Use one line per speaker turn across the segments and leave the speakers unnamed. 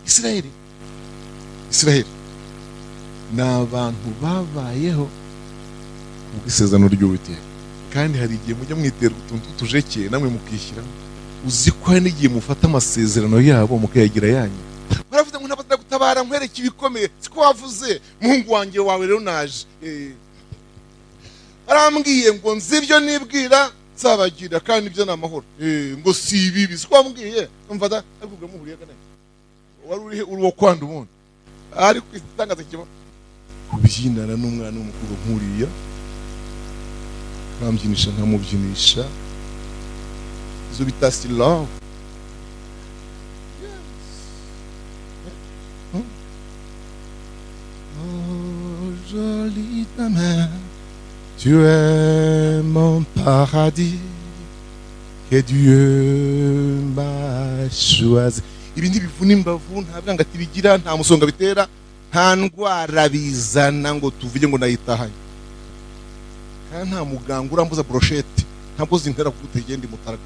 Israeli ni abantu babayeho mu isezerano ry'Uwiteka, kandi hari igihe mujya mwitera utuntu tujekeye namwe mukishyiramo. Uzi ko hari n'igihe mufata amasezerano yabo mukayagira yanyu. Baravuze ngo ntabwo gutabara nkwereke ibikomeye, siko wavuze muhungu wanjye wawe rero naje. Arambwiye ngo nzi ibyo nibwira nzabagira kandi ibyo namahoro. Ngo si bibi, siko wambwiye. Umva da akubwira mu buriya kana. Wari uri uwo kwanda ubundi. Ari kwitangaza kiba kubyinana n'umwana w'umukuru nkuriya. Namubyinisha nkamubyinisha. Izo bita still love. Oh, jolie dame, tu es mon paradis, que Dieu m'a choisi. Ibindi bivuna imbavu nta bwangati bigira, nta musonga bitera, nta ndwara bizana ngo tuvuge ngo nayitahanye. Kandi nta muganga urambuza brochette, ntabwo zintera kugutegenda imutaraga.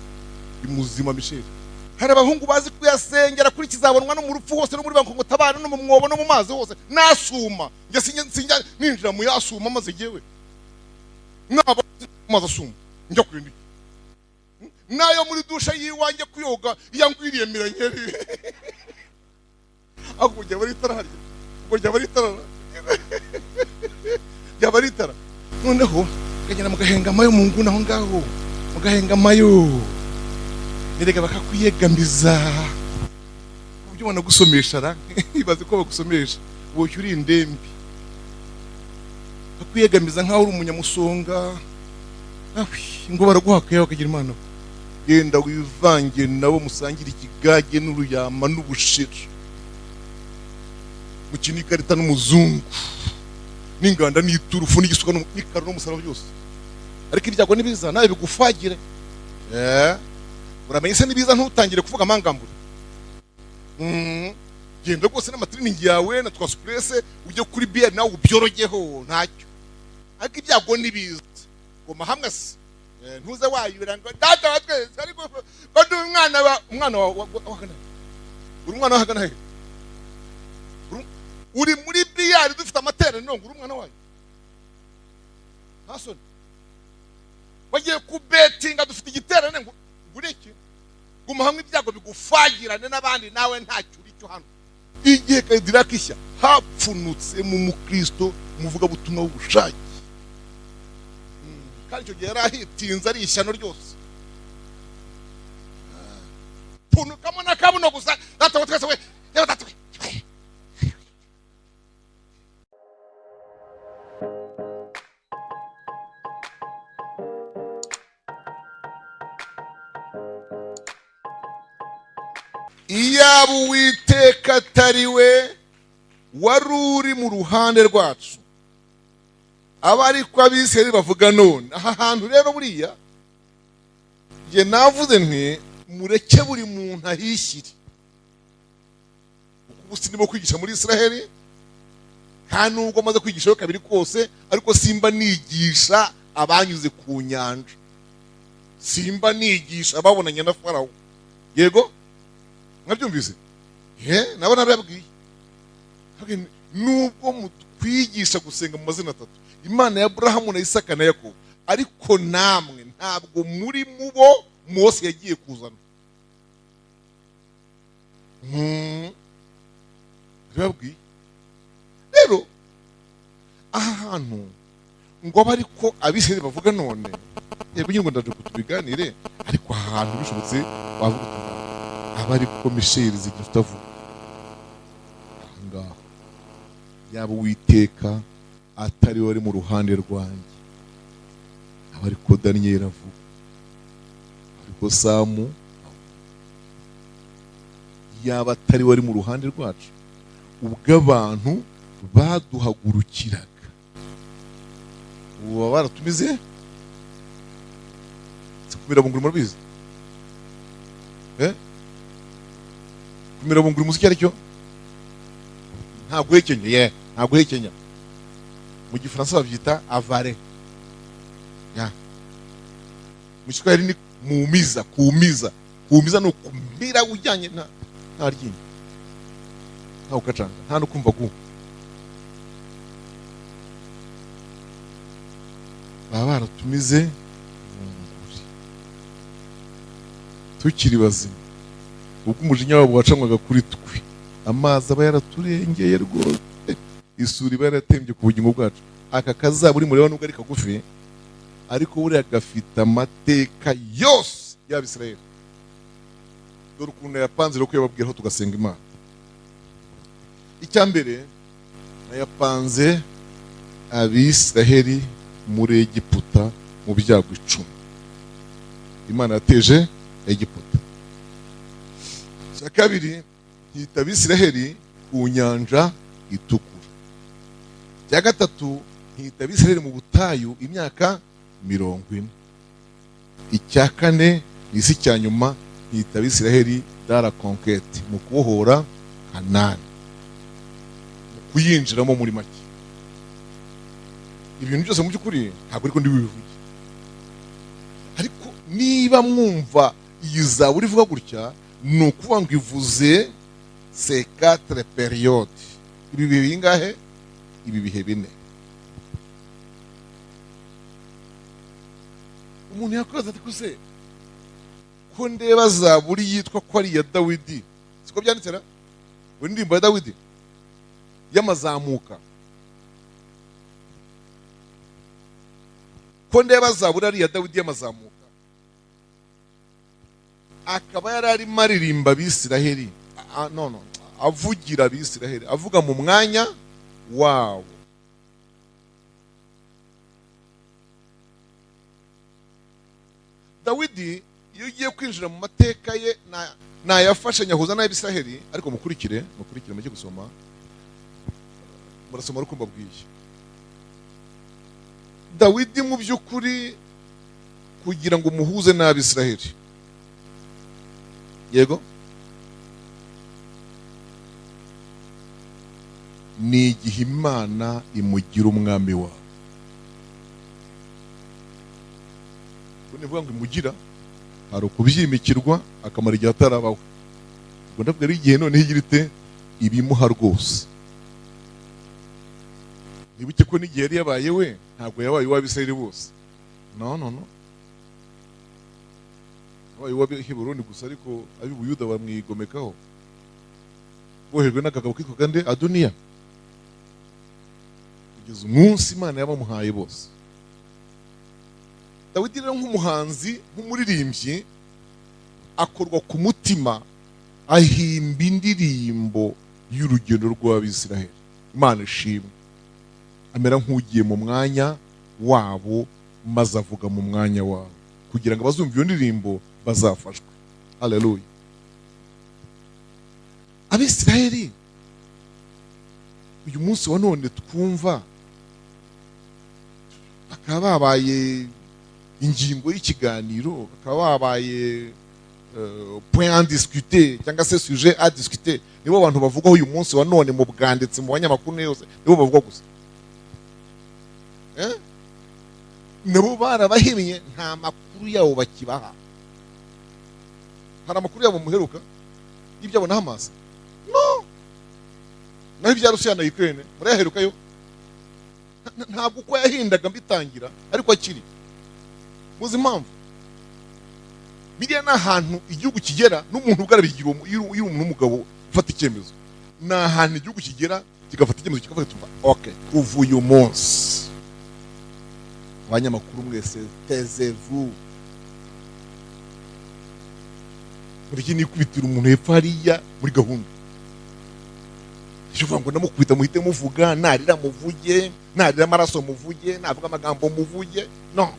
Imuzima Michel. Hari abahungu bazi kuyasengera kuri kizabonwa no mu rupfu hose no muri banko ngo tabana no mu mwobo no mu mazi hose. Nasuma. Nge sinjya ninjira mu yasuma maze jewe. Naba maze asuma. Njya kurindi. Nayo muri dusha yiwanjye kuyoga yangwiriye miranyeri. Akujya bari tarahari. Kujya bari tarara. Ya bari tarara. Noneho kagenda mugahenga mayo mu nguna aho ngaho. Mugahenga mayo. Nerega bakakwiyegamiza kubyo ubona gusomesha ra ibaze ko bagusomesha wowe uri indembi bakwiyegamiza nkaho uri umunyamusonga ngo baraguhakaye bakagira imana genda wivange nabo musangira ikigage n'uruyama n'ubushira mukini karita n'umuzungu n'inganda n'iturufu n'igisuka n'ikaro n'umusaraba byose ariko ibyago nibiza nawe bigufagire uramenye se nibiza ntutangire kuvuga amangambure. Genda rwose n'amatrining yawe na twasupresse ujye kuri bier nawe ubyorogeho ntacyo. Ariko ibyago nibiza goma hamwe se ntuze wayura ngo data watwese ariko badu umwana wa kana uri umwana wa kana he uri muri bier dufite amaterane no uri umwana wayo hasoni bagiye kubetinga dufite igiterane ngo bureke guma hamwe ibyago bigufagirane n'abandi nawe ntacyo uri cyo hano. Igihe kadira kishya hapfunutse mu mukristo muvuga butumwa w'ubushake kandi cyo gihe rahitinze ari ishyano ryose punukamo nakabuno gusa data twese we data iyaba Uwiteka atari we wari uri mu ruhande rwacu aba ariko abisirayeli bavuga none. Aha hantu rero buriya nge navuze nti mureke buri muntu ahishyire kuko ubusi ndimo kwigisha muri Israeli kandi nubwo maze kwigishaho kabiri kose ariko simba nigisha abanyuze ku nyanja, simba nigisha ababonanye na Farawo. Yego mwabyumvise nabo nababwiye nubwo mutwigisha gusenga mu mazina atatu Imana ya Abrahamu na Isaka na Yakobo, ariko namwe ntabwo muri mubo Mose yagiye kuzana. Nababwiye rero aha hantu ngo aba ariko abisirayeli bavuga none yego nyine ngo ndaje kutubiganire, ariko aha hantu bishobotse bavuga aba ariko Michel zigifitavuga ngaho yaba Uwiteka atari wari mu ruhande rwanjye, aba ariko Daniel avuga, ariko Samu yaba atari wari mu ruhande rwacu ubwo abantu baduhagurukiraga ubu baratumize kumira bunguri murabizi kumira bunguri muziki aricyo ntabwo hekenya ntabwo hekenya mu gifaransa bavyita avare mu Kiswahili ni kuumiza no kumira ujyanye na ryinyo ntawe ukacanga nta no kumva gu baba baratumize bunguri tukiri bazima ubwo umujinya wabo wacamwaga kuri twe amazi aba yaraturengeye rwose isuri iba yaratembye ku bugingo bwacu aka kazaburi mureba nubwo ari kagufi ariko buriya gafite amateka yose y'Abisirayeli dore ukuntu yapanze rero yababwiraho tugasenga Imana icyambere yapanze Abisirayeli muri Egiputa mu byago 10 Imana yateje Egiputa cya kabiri yita Abisirayeli ku nyanja itukura cya gatatu yita Abisirayeli mu butayu imyaka 40 icya kane isi cya nyuma yita Abisirayeli dara conquête mu kubohora Kanani mu kuyinjiramo muri make ibintu byose mu byukuri ntabwo ariko ndi bivuge ariko niba mwumva iyi zaburi ivuga gutya ni ukuvuga ngo ivuze ces 4 périodes ibi bihe bingahe ibi bihe bine umuntu yakoze ati kuse ko ndeba zaburi yitwa ko ari ya Dawidi siko byanditse ra we ndimbo ya Dawidi y'amazamuka ko ndeba zaburi ari ya Dawidi y'amazamuka akaba yarari maririmba Abisirayeli no avugira Abisirayeli avuga mu mwanya wabo Dawidi iyo ugiye kwinjira mu mateka ye nayafashe nyahuza n'Abisirayeli ariko mukurikire mujye gusoma murasoma rukumba bwiye Dawidi mu byukuri kugira ngo muhuze n'Abisirayeli yego ni igihe Imana imugira umwami wawe nivuga ngo imugira hari ukubyimikirwa akamara igihe atarabaho ubwo ndavuga ari igihe noneho igira ite ibimuha rwose nibuke ko n'igihe yari yabaye we ntabwo yabaye uw'Abisirayeli bose no yabaye uw'Abaheburoni gusa ariko ab'Ubuyuda bamwigomekaho boherwe n'akagabo kitwaga nde Adoniya kugeza umunsi Imana yabamuhaye bose Dawidi rero nk'umuhanzi nk'umuririmbyi akorwa ku mutima ahimba indirimbo y'urugendo rw'Abisirayeli Imana ishimwe amera nk'ugiye mu mwanya wabo maze avuga mu mwanya wabo kugira ngo abazumva iyo ndirimbo bazafashwe haleluya Abisirayeli uyu munsi wa none twumva bakaba babaye ingingo y'ikiganiro bakaba babaye point à discuter cyangwa se sujet à discuter nibo abantu bavugaho uyu munsi wa none mu bwanditsi mu banyamakuru yose nibo bavuga gusa nabo barabahimye nta makuru yabo bakibaha hari amakuru yabo muheruka y'ibyo abona Hamas no naho ibya Russia na Ukraine murayaherukayo ntabwo uko yahindaga mbitangira ariko akiri muzi impamvu biriya ni ahantu igihugu kigera n'umuntu ubwarabigira iyo umuntu w'umugabo ufata icyemezo ni ahantu igihugu kigera kigafata icyemezo kikavuga tuva okay kuva uyu munsi abanyamakuru mwese taisez-vous mureke nikubitira umuntu hepfo hariya muri gahunda uvuga ngo namukubita muhite muvuga narira muvuge narira amaraso muvuge navuga amagambo muvuge no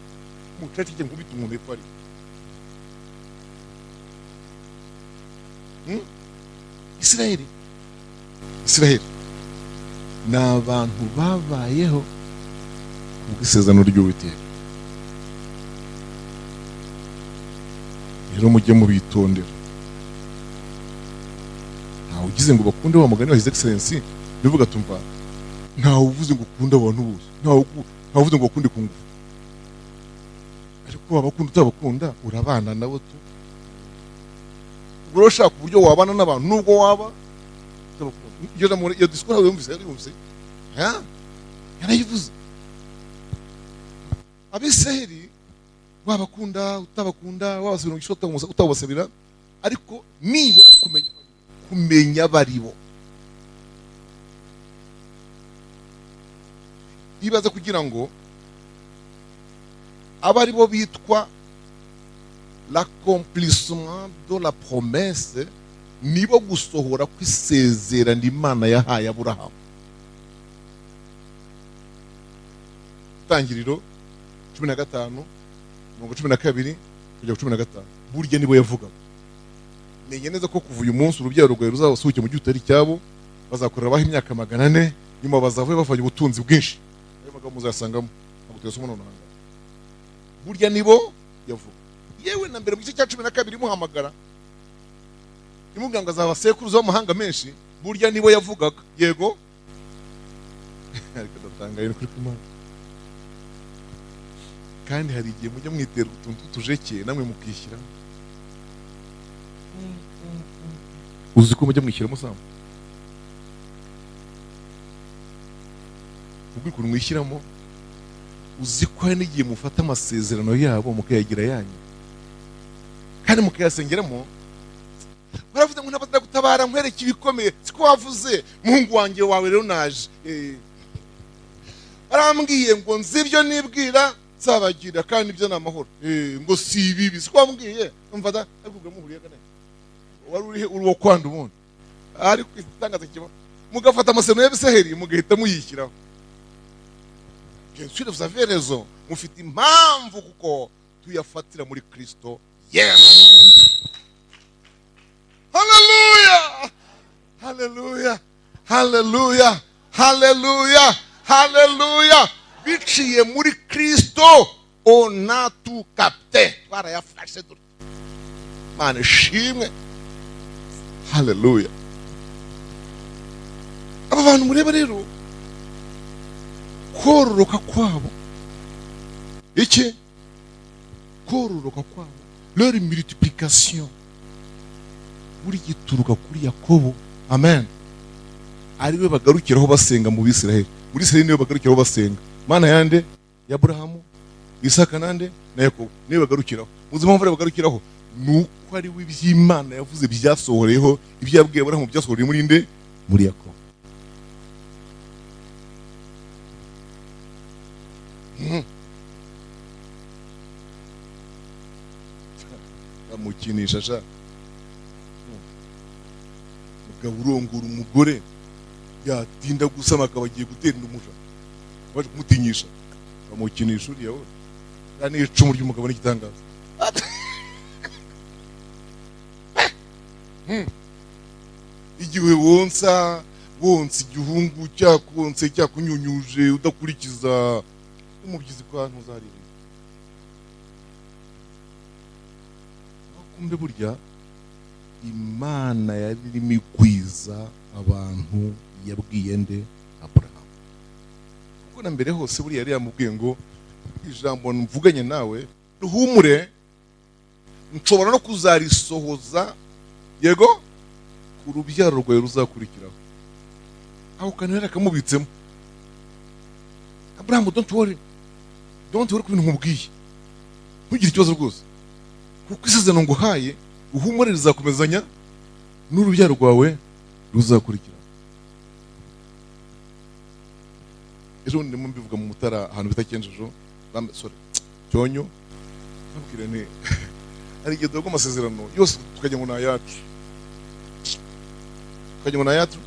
muceceke nkubita umuntu hepfo hariya Isirayeli ni abantu babayeho kubw'isezerano ry'Uwiteka rero mujye mubitondera ntawe ugize ngo bakunde wa mugani wa His Excellency bivuga tumva ntawe uvuze ngo ukunda abantu bose ntawe uvuze ngo bakunde ku ngufu ariko abakunda utabakunda urabana nabo tu ushaka uburyo wabana n'abantu nubwo waba iyo disikuru ntabwo yumvise yarayivuze. Abisiraheli wabakunda utabakunda, wabasabira umugisha utabasabira, ariko nibura kumenya baribo. Ibaza kugira ngo abaribo bitwa l'accomplissement de la promesse, nibo gusohora kwisezerano Imana yahaye Aburahamu. Tangiriro 15:12 kujya 15. Burya nibo yavugaga. Menye neza ko kuva uyu munsi urubyaro rwawe ruzabasuke mu gihe utari cyabo, bazakorera baho imyaka 400, nyuma bazavuye bafanye ubutunzi bwinshi. Ayo magambo muzasangamo aguteza umuntu nanga. Burya nibo yavuga. Yewe na mbere mu gice cya 12 muhamagara imuganga azabasekuruza w'amahanga menshi, burya nibo yavugaga. Yego ariko datanga yino kuri Imana. Kandi hari igihe mujya mwitera utuntu tujekeye namwe mukishyira. Uzi ko mujya mwishyiramo samba? Ubwo ukuntu mwishyiramo, uzi ko hari n'igihe mufata amasezerano yabo mukayagira yanyu, kandi mukayasengeramo. Baravuze ngo nabata gutabara nkwereke ibikomeye, siko wavuze muhungu wanjye wawe rero naje. Arambwiye ngo nzibyo nibwira zabagira kandi ibyo namahoro. Ngo si bibi, siko wambwiye. Umva da akubwa muhuriye kana. Wari uri uwo kwanda umuntu. Ari kwitangaza kiba. Mugafata amasezerano y'Abisiraheli mugahita muyishyiraho. Bien sûr vous avez raison. Mufite impamvu kuko tuyafatira muri Kristo. Yes. Hallelujah! Hallelujah! Hallelujah! Hallelujah! Hallelujah! Biciye muri Kristo on a tout capté. Twarayafashe dore. Mana shimwe. Hallelujah! Aba bantu mureba rero kororoka kwabo. Iki? Kororoka kwabo. Leur multiplication. Buri gituruka kuri Yakobo. Amen. Ariwe bagarukiraho basenga mu Bisiraheli. Muri Isiraheli niwe bagarukiraho basenga. Mana yande ya Abrahamu, Isaka nande na Yakobo. Niwe bagarukiraho. Muzima mvure bagarukiraho. Nuko ari we iby'Imana yavuze byasohoreyeho, ibyo yabwiye Abrahamu byasohoreye muri nde? Muri Yakobo. Amukinisha sha. Urongora umugore yatinda gusama akabagiye gutera umuja, baje kumutinyisha bamukinisha uriya we, kandi icumu ry'umugabo n'igitangaza. Igihe wonsa igihungu cyakonse cyakunyunyuje udakurikiza umubyizi kwa ntuzarire. Kumbe burya Imana yari irimo igwiza abantu yabwiye nde? Aburahamu. Kuko na mbere hose buriya yari yamubwiye ngo ijambo mvuganye nawe ruhumure, nshobora no kuzarisohoza. Yego ku rubyaro rwawe ruzakurikiraho. Aho kanera akamubitsemo. Aburahamu, don't worry ku bintu nkubwiye, ntugire ikibazo rwose, kuko isezerano nguhaye uhumure rizakomezanya n'urubyaro rwawe ruzakurikira. Ejo ndimo mbivuga mu Mutara ahantu bita Kenjejo, Cyonyo, nabwira ne ari igihe dogo amasezerano yose tukajya ngo nayacu,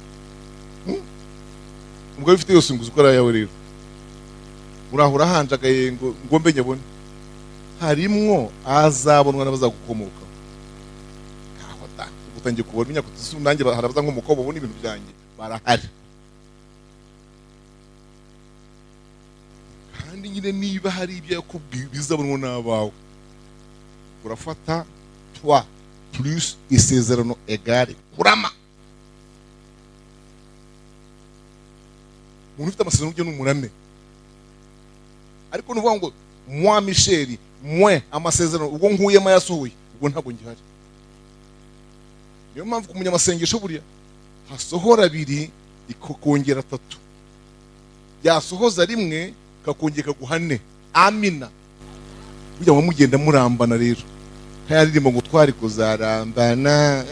umugabo ufite yose nguzi ko ari ayawe rero. Urahura hanjagaye ngo mbe nyabone, harimwo azabonwa n'abazagukomoka. Utangiye kubona imyaka tuzi nanjye harabaza nk'umukobwa ubona ibintu byanjye barahari. Kandi nyine niba hari ibyo yakubwiye bizabonwa n'abawe, urafata 3 plus isezerano egare kurama. Umuntu ufite amasezerano ujye n'umunane, ariko nuvuga ngo moi Michel moi amasezerano ubwo nkuyemo yasohoye ubwo ntabwo ngihari. Niyo mpamvu kumunya amasengesho buriya hasohora abiri ikakongera atatu, yasohoza rimwe kakongera kaguhane. Amina. Burya ngo mugenda murambana rero, kayaririmbo ngo twari kuzarambana.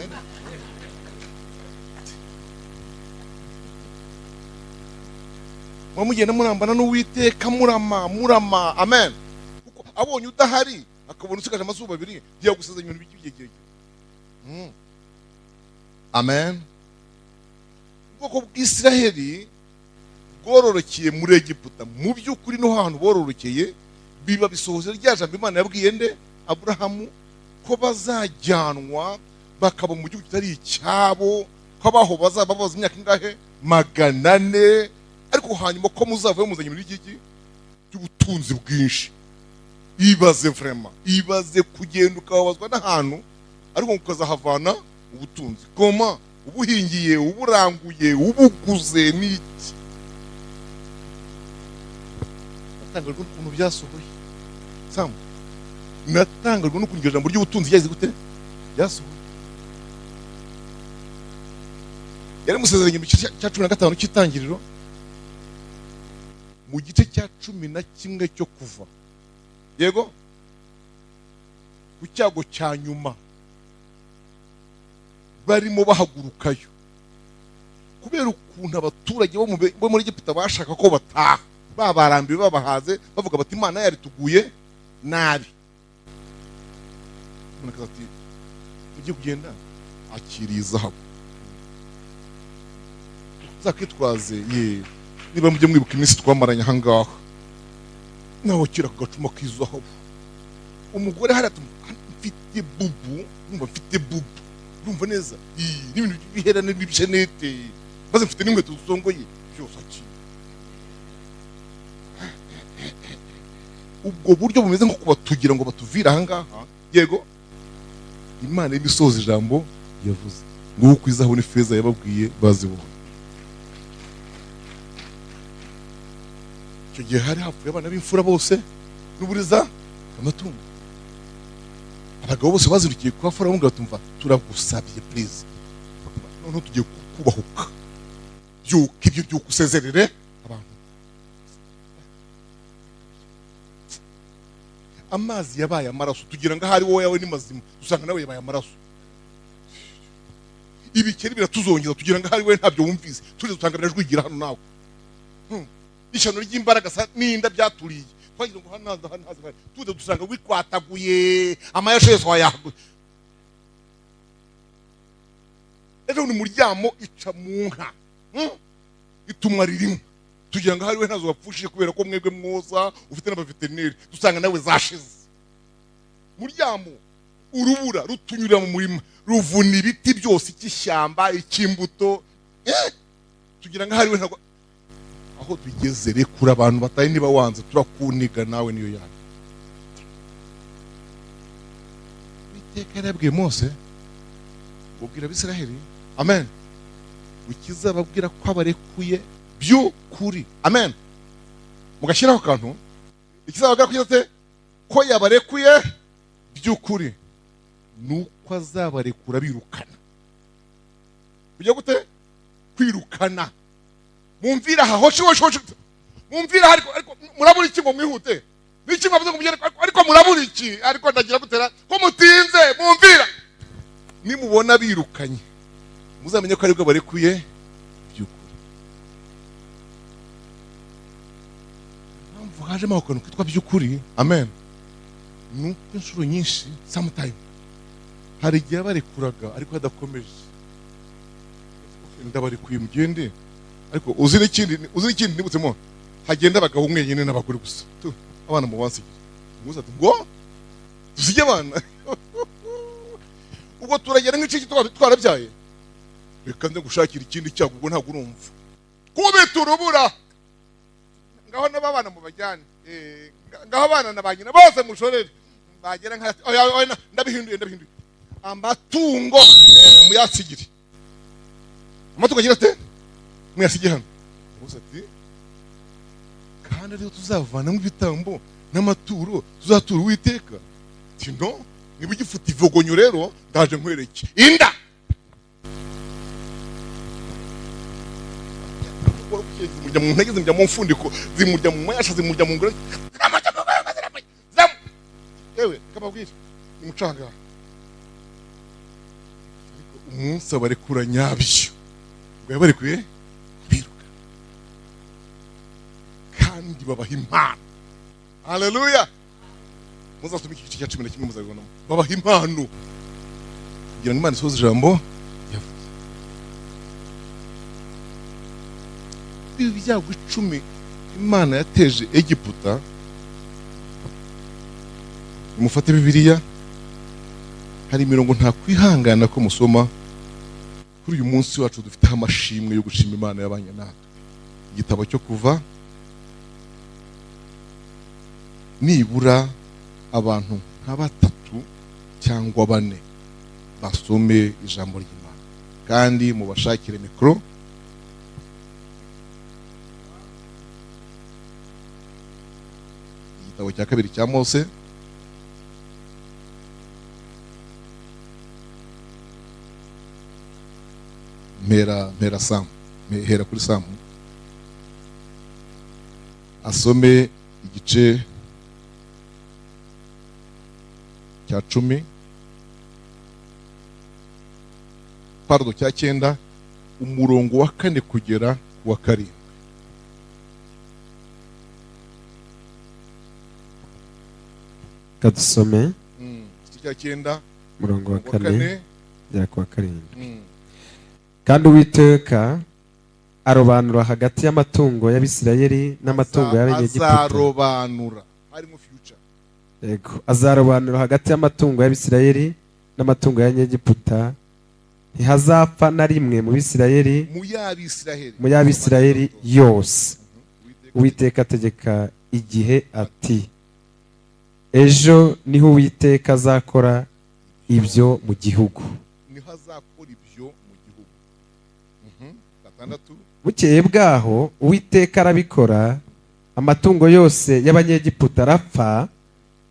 Mugenda murambana n'Uwiteka murama. Amen. Kuko abonye udahari akabona usigaje amazuba abiri yagusezanya ibintu by'igegege. Amen. Ubwoko bw'Isiraheli bwororokeye muri Egiputa, mu by'ukuri no hantu bororokeye biba bisohoze rya jambo Imana yabwiye nde Aburahamu ko bazajyanwa bakaba mu gihugu kitari icyabo, ko abaho bazaba babaza imyaka ingahe 400, ariko hanyuma ko muzavayo muzanye muri iki cy'ubutunzi bwinshi. Ibaze vraiment, ibaze kugenda ukababazwa n'ahantu ariko ukazahavana ubutunzi. Koma ubuhingiye, uburanguye, ubuguze n'iki. Natangajwe n'ukuntu byasohoye. Sam, natangajwe n'ukuntu ijambo ry'ubutunzi ryagize gute byasohoye. Yari musezeranye mu gice cya 15 cy'itangiriro, mu gice cya 11 cyo kuva. Yego ku cyago cya nyuma barimo bahagurukayo kubera ukuntu abaturage bo muri Egiputa bashaka ko bataha, babarambiwe babahaze, bavuga bati Imana yari tuguye nabi. Umuntu ati ugiye kugenda akiriye izahabu zakitwaze ye, niba mujye mwibuka iminsi twamaranye ahangaha naho kira kugacuma k'izahabu. Umugore hari ati mfite bubu, numva mfite bubu, numva neza n'ibintu biherane n'ibishenete, maze mfite n'inkweto zisongoye byose aki. Ubwo buryo bumeze nko kubatugira ngo batuvira ahangaha. Yego Imana y'imisozi ijambo yavuze ngo uko izahabu n'ifeza yababwiye bazibona. Icyo gihe hari hapfuye abana b'imfura bose n'uburiza amatungo. Abagabo bose bazirukiye kwa Farawo ngo batumva turagusabye please, none tugiye kubahuka byuka ibyo byuka usezerere abantu. Amazi yabaye amaraso, tugira ngo hari wowe yawe ni mazima, usanga nawe yabaye amaraso. Ibikeri biratuzongeza, tugira ngo hari wowe ntabyo wumvise, tuje dutangabira jwigira hano nawe. Ishano ry'imbaraga ninda byaturiye, twagira ngo hanaza tuze dusanga wikwataguye amayasho yose wayaguye. Ejo ni muryamo ica mu nka, itumwa ririmo, tugira ngo hari we ntazo wapfushije kubera ko mwebwe mwoza ufite n'abaveterineri, dusanga nawe zashize. Muryamo urubura rutunyurira mu murima, ruvuna ibiti byose cy'ishyamba, ikimbuto, tugira ngo hari we ntago. Aho tugeze rekura abantu bataye, niba wanze turakuniga nawe niyo yanyu. Uwiteka yarabwiye Mose ubwira Abisiraheli, amen, ukiza babwira ko abarekuye by'ukuri. Amen. Mugashyiraho kantu, ikizababwira kugeze ko yabarekuye by'ukuri nuko azabarekura birukana. Kujya gute kwirukana? Mumvira ha hoshi mumvira ariko murabura iki ngo mwihute? Niki mwavuze ngo mugere ariko murabura iki? Ariko ndagira gutera ko mutinze. Mumvira nimubona birukanye muzamenye ko aribwo barekuye by'ukuri. Mpamvu haje amahokano kwitwa by'ukuri. Amen. Nuko inshuro nyinshi sometime hari igihe barekuraga ariko hadakomeje. Ndabarekuye mugende, ariko uzi n'ikindi nibutsemo, hagenda abagabo mwenyine n'abagore gusa. Abana mu bansigira muza ati ngo tuzige abana. Ubwo turagera nk'iki twarabyaye, reka nze gushakira ikindi cyago, ubwo ntabwo urumva kubita urubura. Ngaho n'abana mu bajyane, ngaho abana nabanyina bose mushorere bagera nka ndabihinduye amatungo muyasigire. Amatungo agira ate mwasige hano bose ati kandi rero tuzavanamo ibitambo n'amaturo tuzatura Uwiteka. Tino niba ugifite ivogonyo rero ndaje nkwereke inda. buhoro zimurya mu ntege, zimurya mu mfundiko, zimurya mu mayasha, zimurya mu ngoro. Ewe kababwira imucanga umunsi abarekura nyabyo ngo yabarekuye biruka kandi babaha impano. Haleluya. Muzasoma iki gice cya 11 muzabibonamo babaha impano kugira ngo Imana isohoze ijambo yavuze. Ibi byago 10 Imana yateje Egiputa, mufate Bibiliya, hari imirongo nta kwihangana ko musoma kuri uyu munsi wacu dufite amashimwe yo gushima Imana yabanye natwe. Igitabo cyo Kuva, nibura abantu nka 3 cyangwa 4 basome ijambo ry'Imana kandi mubashakire mikro. Igitabo cya 2 cya Mose, Mera Samu, hera kuri Samu, asome igice cya 10, pardon cya 9, umurongo wa 4 kugera wa 7.
Kadusome
cya 9
umurongo wa 4 kugera ku wa 7. Kandi Uwiteka arobanura hagati y'amatungo y'Abisirayeli n'amatungo y'Abanyegiputa.
Azarobanura, harimo future.
Yego, azarobanura hagati y'amatungo y'Abisirayeli n'amatungo y'Abanyegiputa. Ntihazapfa na rimwe mu Bisirayeli, mu y'Abisirayeli yose. Uwiteka ategeka igihe ati, ejo niho Uwiteka azakora ibyo mu gihugu.
Niho azakora ibyo mu gihugu.
Bukeye bwaho Uwiteka arabikora, amatungo yose y'Abanyegiputa arapfa,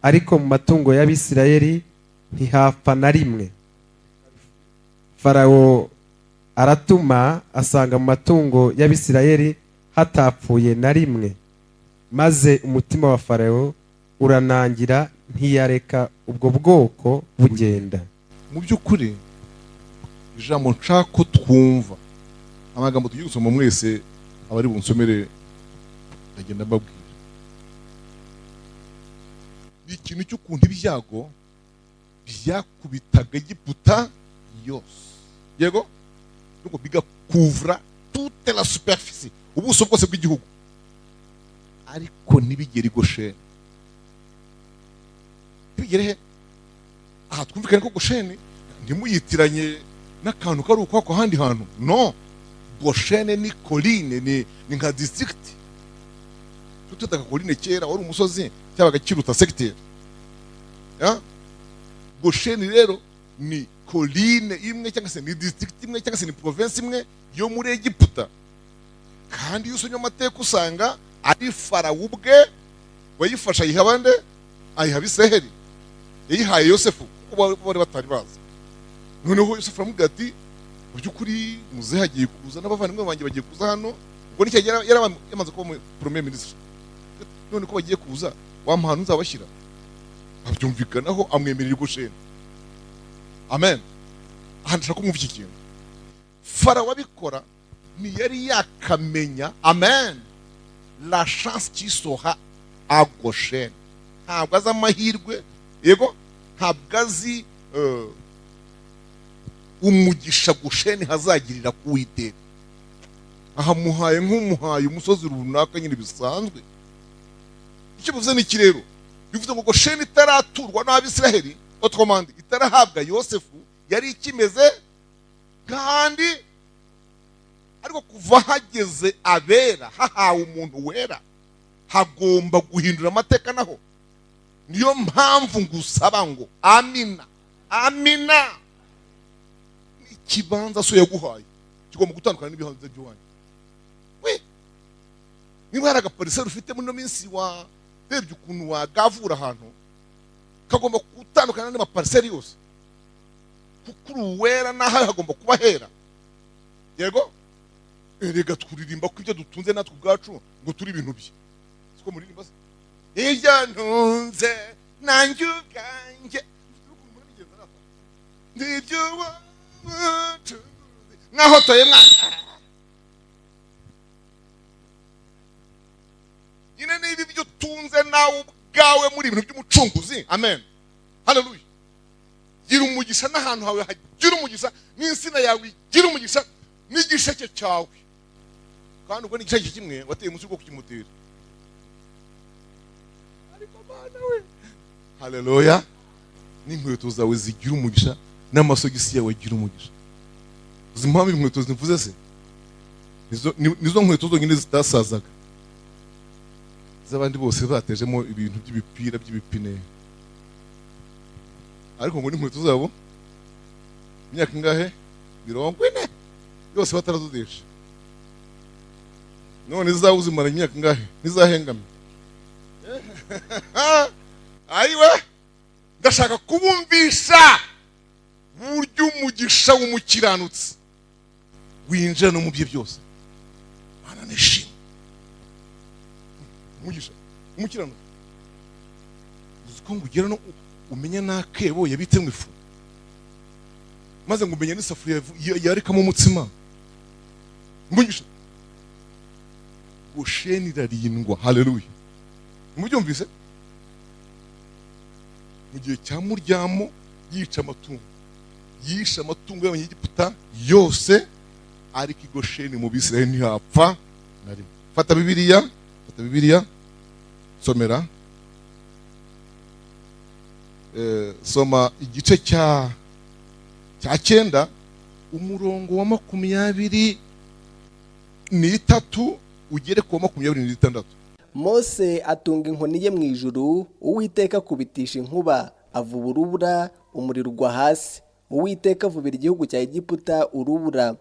ariko mu matungo y'Abisirayeli ntihapfa na rimwe. Farawo aratuma asanga mu matungo y'Abisirayeli hatapfuye na rimwe, maze umutima wa Farawo uranangira, ntiyareka ubwo bwoko bugenda.
Mu by'ukuri ijambo nshako twumva, amagambo tugiye gusoma mwese abari bunsomere ndagenda mbabwira, ni ikintu cy'ukuntu ibyago byakubitaga Egiputa yose. Yego, nuko bigakuvura toute la superficie, ubuso bwose bw'igihugu, ariko ntibigere i Gosheni. Ntibigere he? Aha twumvikane ko Gosheni ntimuyitiranye n'akantu kari ukwako ahandi hantu. No, Gosheni ni colline, ni nka district. Tutaka colline kera wari umusozi cyabaga kiruta secteur. Ya? Gosheni rero ni colline imwe cyangwa se ni district imwe cyangwa se ni province imwe yo muri Egiputa. Kandi iyo usomye amateka usanga ari Farawo ubwe wayifasha yihabande, ayiha Abisirayeli, yayihaye Yosefu kuko bari batari bazi. Noneho Yosefu aramubwira ati, mu by'ukuri muzehe hagiye kuza n'abavandimwe banjye bagiye kuza hano. Ubwo nicyo yamaze kuba premier ministre. None ko bagiye kuza wamuhanu nzabashyira. Abyumvikanaho amwemerera Gosheni. Amen. Handisha ko mwumva iki kintu. Farawo abikora ni yari yakamenya, amen, la chance qui sera à Gosheni. Ntabwo azi amahirwe, yego, ntabwo azi umugisha Gosheni hazagirira ku Uwiteka. Aha muhaye nk'umuhaye umusozi runaka nyine bisanzwe. Icyo bivuze ni iki rero? Bivuze ngo Gosheni itaraturwa n'Abisirayeli, autrement dit itarahabwa Yosefu, yari ikimeze kandi ariko kuva hageze abera, hahawe umuntu wera, hagomba guhindura amateka naho. Niyo mpamvu ngusaba ngo amina, amina, ikibanza so yaguhaye kigomba gutandukana n'ibihanze by'uwanyu. We niba hari agapariseri ufite muri no minsi wa rebye ukuntu wagavura ahantu, kagomba gutandukana n'amapariseri yose, kuko uwera naho hagomba kuba hera. Yego, erega twuririmba ko ibyo dutunze natwe ubwacu ngo turi ibintu bye siko muririmba se ibyo ntunze nanjye ubwanjye nibyo mwahotoye nyine niba ibyo utunze nawe ubwawe muri ibintu by'umucunguzi amen haleluya gira umugisha n'ahantu hawe hagira umugisha n'insina yawe igira umugisha n'igisheke cyawe kandi ubwo n'igisheke kimwe wateye munsi rwo kukimutera ariko Mana we haleluya n'inkweto zawe zigira umugisha n'amasogisi yawe agira umugisha uzi impamvu inkweto zivuze se nizo nkweto zonyine zitasazaga z'abandi bose batejemo ibintu by'ibipira by'ibipine ariko ngo n'inkweto zabo imyaka ingahe 40 yose batarazudesha none zawe uzimara imyaka ingahe nizahengame ayiwe ndashaka kubumvisha buryo umugisha w'umukiranutsi winjira no mu bye byose Mana nishimye umugisha w'umukiranutsi uziko ngugera no umenya nakebo yabite mu ifu maze ngo umenye n'isafuriya yarikamo umutsima umugisha Gosheni irarindwa haleluya mubyumvise mu gihe cya muryamo yica amatungo yisha amatungo y'Abanyegiputa yose ariko Gosheni mu Bisirayeli ntihapfa nari fata bibiliya somera soma igice cya 9 umurongo wa 23 ugere ku 26.
Mose atunga inkoni ye mu ijuru, Uwiteka akubitisha inkuba, avuba urubura, umuriro ugwa hasi. Uwiteka avubira igihugu cya Egiputa urubura,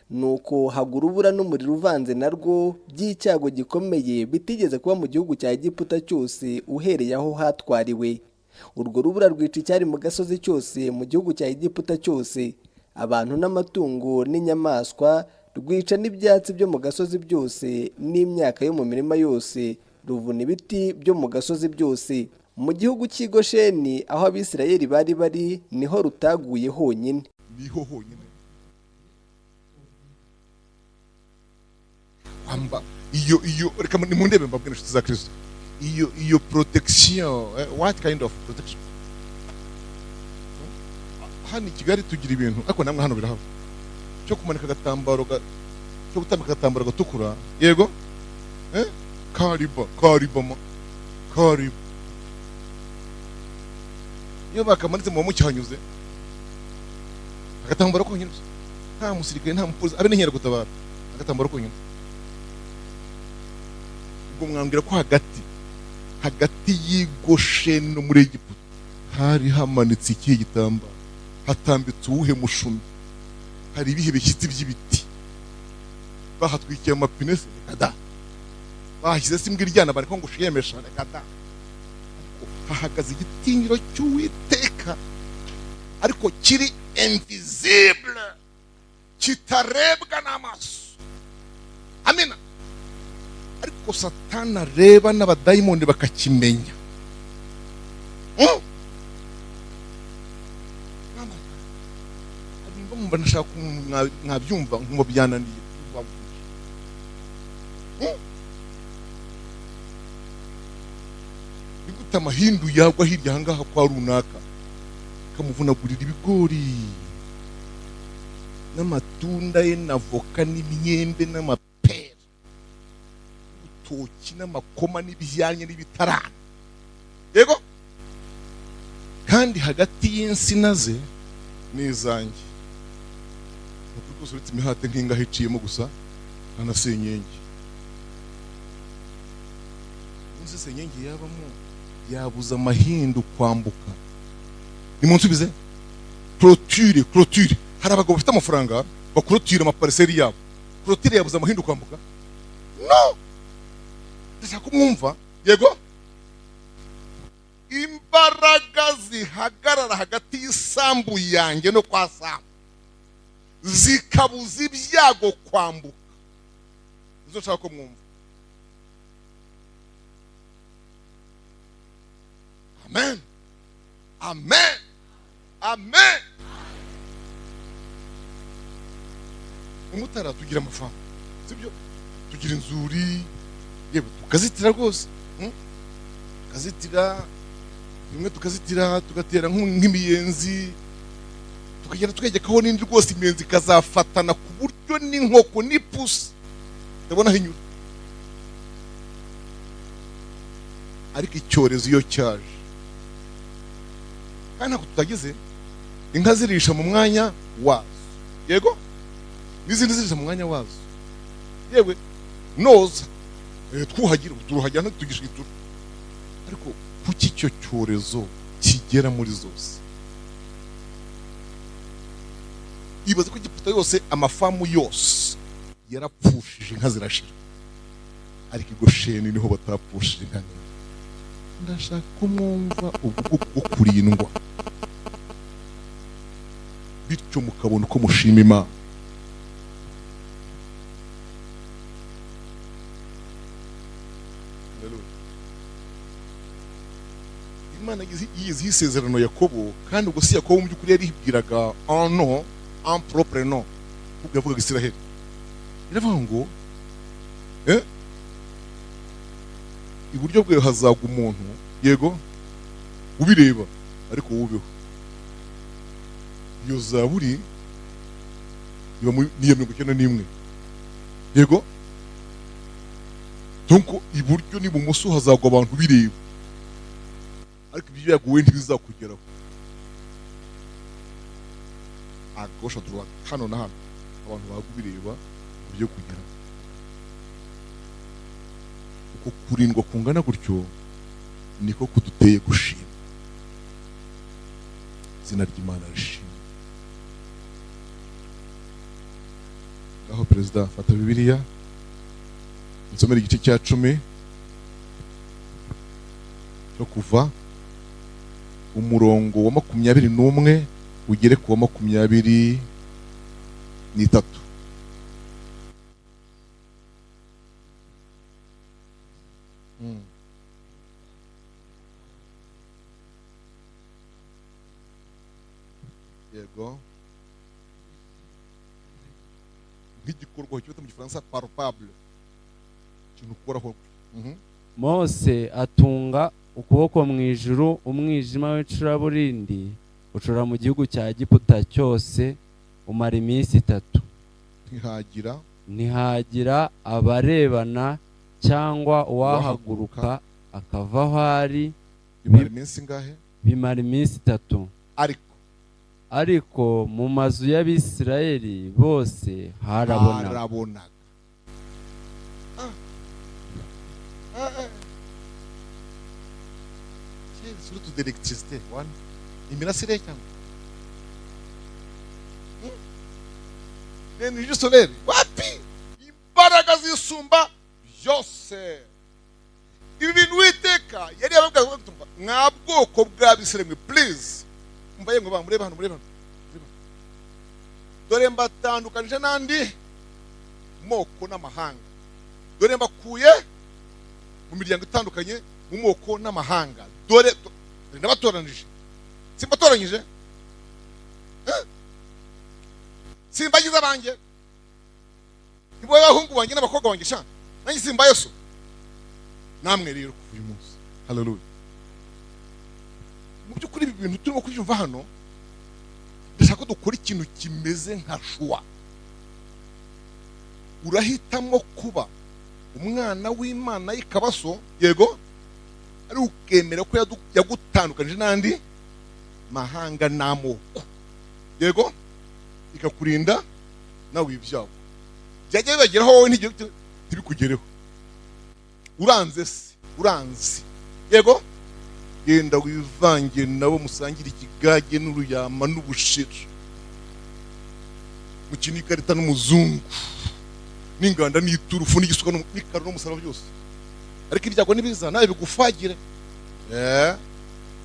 nuko hagwa urubura n'umuriro uvanze narwo by'icyago gikomeye bitigeze kuba mu gihugu cya Egiputa cyose uhereye aho hatwariwe. Urwo rubura rwica icyari mu gasozi cyose mu gihugu cya Egiputa cyose, abantu n'amatungo n'inyamaswa, rwica n'ibyatsi byo mu gasozi byose n'imyaka yo mu mirima yose, ruvuna ibiti byo mu gasozi byose. Mu gihugu cy'i Gosheni aho Abisirayeli bari niho rutaguye honyine.
Niho honyine. Amba iyo reka nimundebe mbabwira inshuti za Kristo. Iyo protection, what kind of protection? Hani Kigali tugira ibintu ariko namwe hano birahava. Cyo kumanika agatambaro cyo gutambika agatambaro gatukura yego kariba iyo bakamanitse mu mucyanyuze agatambaro ko nyine nta musirikare nta mupolisi abe n'inkera gutabara agatambaro ko nyine ubwo mwambwira ko hagati y'Gosheni no muri Egiputa hari hamanitse iki gitambaro hatambitse uwuhe mushumi hari ibihe bishyitsi by'ibiti bahatwikiye amapine se kada bahishyize simbwa iryana bariko ngo ushiyemesha kada hahagaze igitinyiro cy'Uwiteka ariko kiri invisible kitarebwa n'amaso amina ariko Satana areba n'abadayimoni bakakimenya mba nashaka mwabyumva nkumva byananiye biguta amahindu yagwa hirya hangaha kwa runaka kamuvunagurira ibigori n'amatunda ye n'avoka n'imyembe n'amapera utoki n'amakoma n'ibyanye n'ibitarana yego kandi hagati y'insina ze n'izanjye kuko uretse imihate nk'ingahe iciyemo gusa na senyenge nzi senyenge yabamo yabuza amahindu kwambuka nimunsubize clôture hari abagabo bafite amafaranga bakurotira amapariseri yabo clôture yabuza amahindu kwambuka no ndashaka kumwumva yego imbaraga zihagarara hagati y'isambu yanjye no kwa Sambu zikabuza ibyago kwambuka nizo nshaka ko mwumva. Amen. Amen. Amen. Umutara tugira amafamu. Sibyo? Tugira inzuri. Yewe tukazitira rwose. Tukazitira. Bimwe tukazitira tugatera nk'imiyenzi. Tukagenda tukegekaho n'indi rwose imiyenzi kazafatana ku buryo n'inkoko n'ipusi. Ndabona hinyura. Ariko icyorezo iyo cyaje. Kandi ntabwo tutagize inka zirisha mu mwanya wazo. Yego? N'izindi zirisha mu mwanya wazo. Yewe noza twuhagira turuhagira ntitugisha ituru. Ariko kuki icyo cyorezo kigera muri zose? Ibaze ko Egiputa yose amafamu yose yarapfushije inka zirashira. Ariko i Gosheni niho batapfushije inka. Ndashaka kumwumva ubwo kurindwa. Bityo mukabona uko mushima Imana. Imana yizi isezerano Yakobo, kandi ubwo si Yakobo mu by'ukuri yaribwiraga en nom, en propre nom. Ubwo yavugaga Isiraheli. Iravuga ngo iburyo bwe hazagwa umuntu, yego, ubireba ariko wubeho. Iyo Zaburi iba muri 191. Yego? Donc iburyo n'ibumoso hazagwa abantu bireba. Ariko ibyo yaguwe ntibizakugeraho. À gauche à droite, hano na hano abantu bagubireba uburyo kugera. Uko kurindwa kungana gutyo niko kuduteye gushima. Izina ry'Imana rishimwe. Aho Perezida fata Bibiliya nsomera igice cya 10 cyo kuva umurongo wa 21 ugere ku wa 23. Yego. Nk'igikorwa cyo mu Gifaransa palpable. Kintu ukoraho.
Mose atunga ukuboko mu ijuru, umwijima w'icuraburindi ucura mu gihugu cya Egiputa cyose umara iminsi 3. Ntihagira abarebana cyangwa uwahaguruka akava aho ari.
Bimara iminsi ngahe?
Bimara iminsi 3. Ariko mu mazu y'Abisirayeli bose harabonaga.
Surtout d'électricité, wana. Imirasire cyangwa. Energie solaire. Wapi? Imbaraga zisumba byose. Ibi bintu Uwiteka yari yababwiye ngo mwa bwoko bw'Abisirayeli, please. Mbaye ngo bamureba hano. Dore mbatandukanije nandi moko n'amahanga. Dore mbakuye mu miryango itandukanye mu moko n'amahanga. Dore ndabatoranije. Simbatoranyije? Simbagize abanjye. Ibo bahungu banjye n'abakobwa banjye sha. Nanjye simbaye so. Namwe rero uyu munsi. Hallelujah. Mu by'ukuri ibi bintu turimo kubyumva hano, ndashaka ko dukora ikintu kimeze nka shuwa. Urahitamo kuba umwana w'Imana y'ikabaso, yego, ari ukemera ko yagutandukanije n'andi mahanga n'amoko, yego, ikakurinda nawe ibyago. Byajya bibageraho wowe ntibikugereho. Uranze, yego, genda wivange nabo musangira ikigage n'uruyama n'ubushira. Mukina ikarita n'umuzungu n'inganda n'iturufu n'igisuka n'ikaro n'umusaraba byose. Ariko ibyago nibiza nawe bigufagire.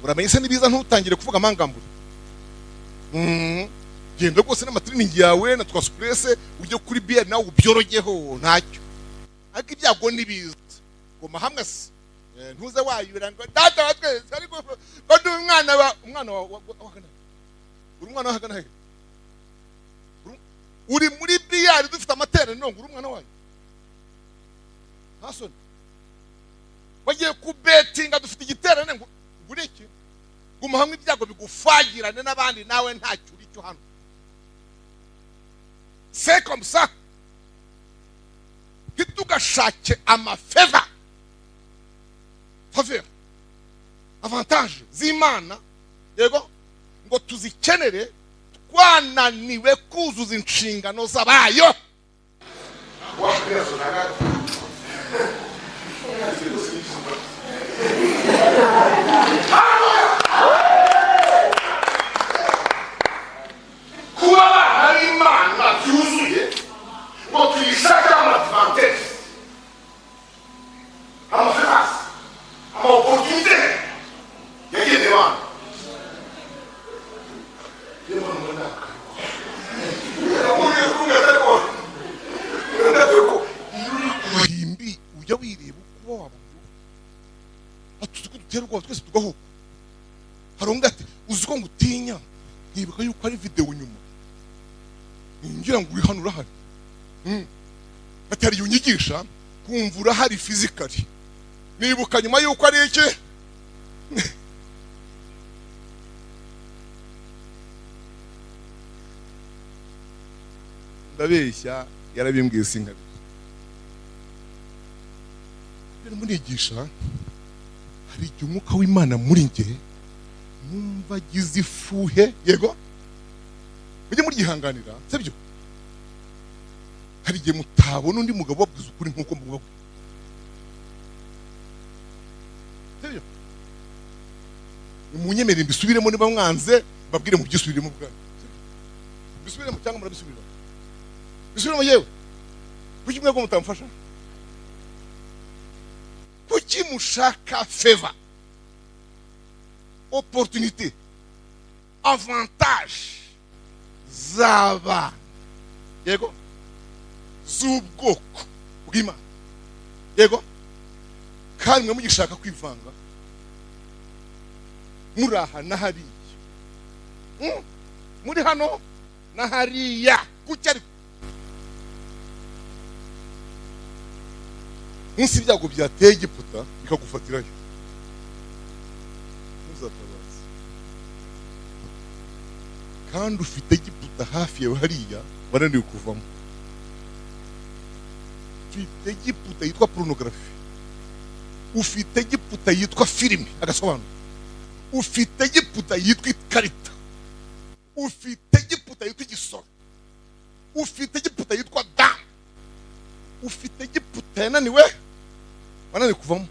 Uramenye se nibiza ntutangire kuvuga amangambure. Genda rwose n'amatrining yawe na twasupresse ujye kuri bière nawe ubyorogeho ntacyo. ariko ibyago nibiza goma hamwe se ntuze wayura ngo data watwese ariko ko ndi umwana wa umwana wahagana he uri muri biyari dufite amaterano nongo uri umwana wayo hasoni wagiye kubetinga dufite igiterane ngo ureke guma hamwe ibyago bigufagirane n'abandi nawe ntacyo uri cyo hano c'est comme ça ntitugashake amafeva faveur avantage z'Imana yego ngo tuzikenere twananiwe kuzuza inshingano zabayo kuba hari Imana byuzuye ngo tuyishake amadvantage amafevasi amaopportunité yagenewe abantu kuhimbi ujya wireba uko wabona atuzi ko dutera ubwoba twese tugahuka haronga ati uzi ko ngutinya nkibuka yuko ari video nyuma ngira ngo uri hano urahari atari yunyigisha kumva urahari physically nibuka nyuma yuko ari iki ndabeshya yarabimbwiye singabi rero munigisha hari igihe umwuka w'Imana muri nge numva agize ifuhe yego mujye muryihanganira sibyo hari igihe mutabona undi mugabo wabwiza ukuri nk'uko mubabwa sibyo umunyemerere mbisubiremo niba mwanze babwire mu byisubiremo bwanyu bisubiremo cyangwa murabisubiramo bisubiremo yewe kuki mwego mutamfasha kuki mushaka favor opportunité avantage zaba yego z'ubwoko bw'Imana yego kandi mwe mugishaka kwivanga muraha na hariya muri hano na hariya kuki ariko munsi ibyago byateye Egiputa bikagufatirayo ntuzatabaze kandi ufite Egiputa hafi yawe hariya wananiwe kuvamo ufite Egiputa yitwa pornography ufite Egiputa yitwa filime agasobanura ufite Egiputa yitwa ikarita ufite Egiputa yitwa igisoro ufite Egiputa yitwa damu ufite Egiputa yananiwe wananiwe kuvamo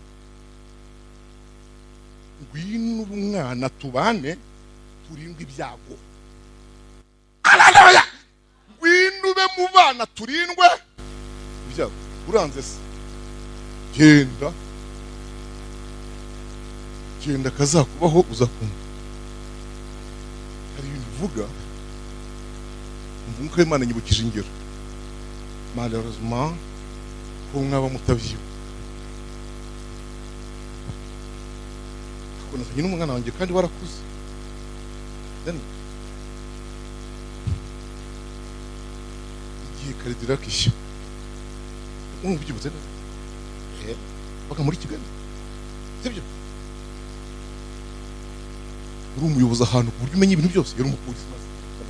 ngwino umwana tubane turindwe ibyago haleluya ngwino ube mu bana turindwe ibyago uranze se genda kazakubaho uzakumva hari ibintu uvuga umwuka w'Imana nyibukije ingero malheureusement ko mwaba mutavyibuka kunazanye n'umwana wanjye kandi warakuze igihe karidira kishya byibutse baka muri Kigali sibyo uri umuyobozi ahantu ku buryo umenya ibintu byose yari umupolisi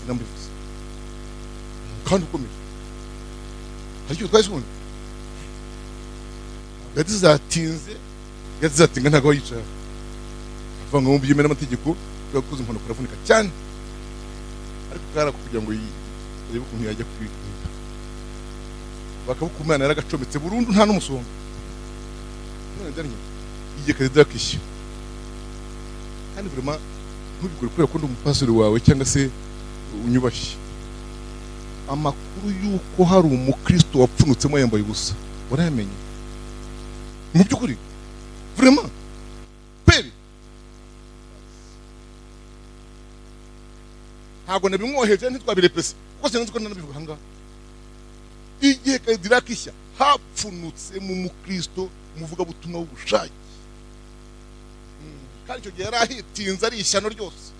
nambivuze kandi ukomeye hari icyo twayisundi yazatinga ntago yicara avanga mu byemera amategeko yakoze impanuka aravunika cyane ariko kara kugira ngo yarebe ukuntu yajya kwiga bakabukumana yaragacometse burundu nta n'umusonga none ndanye igihe karidira kishya kandi vraiment ntubigure kubera ko ndi umupastori wawe cyangwa se unyubashye amakuru yuko hari umukristo wapfunutsemo yambaye ubusa uramenye mu byukuri vraiment peri ntabwo nabimwoheje ntitwabirepese kuko sinzi ko nanabivuga hanga igihe karidira kishya hapfunutse mu mukristo umuvuga butumwa w'ubushake. Kandi icyo gihe yari ahitinze ari ishyano ryose.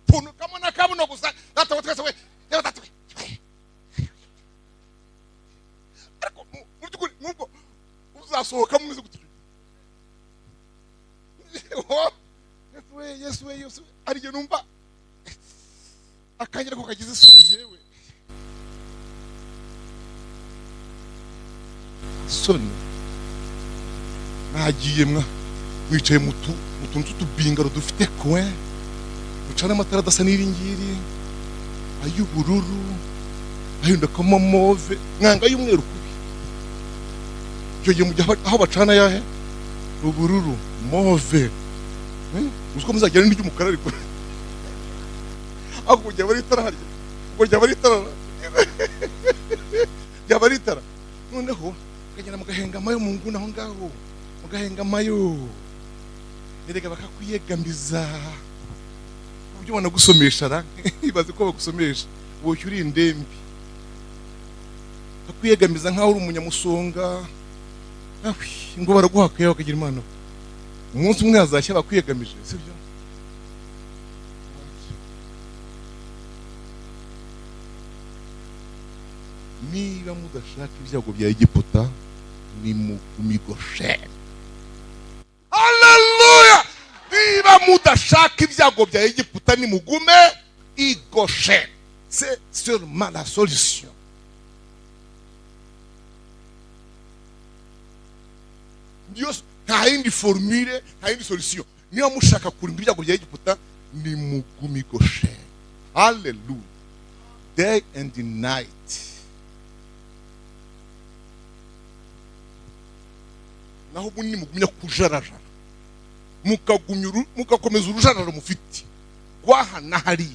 Punukamo n'akabuno gusa data wa twese we data we. Ariko mu by'ukuri nubwo uzasohoka mu mizi gutyo. Yesu we ariye numva akanyira ko kagize isoni jewe. Soni nagiye mwicaye mu tuntu tubingaro dufite kwe mucana amatara adasa n'iringiri ay'ubururu ayundakamo move mwanga y'umweru kubi. Icyo gihe mujya aho bacana yahe ubururu move uziko muzagera n'iry'umukara ariko ako kujya bari itara harya kujya bari itara jya bari itara noneho kagenda mugahenga mayo mu nguna aho ngaho mugahenga mayo erega bakakwiyegamiza ubyo wana gusomesha ra ibaze ko bagusomesha wowe uri indembi bakwiyegamiza nkaho uri umunyamusonga ngo baraguhakaye bakagira imana umunsi umwe hazashya bakwiyegamije sibyo. Niba mudashaka ibyago bya Egiputa ni mu Gosheni. Haleluya! Niba mudashaka ibyago bya Egiputa ni mugume i Gosheni. C'est seulement la solution. Dios nta yindi formule nta yindi solution. Niba mushaka kurinda ibyago bya Egiputa ni mugume i Gosheni. Haleluya! Day and night. Naho bunini mugumya kujarara mukakomeza urujarara mufite gwahana hariya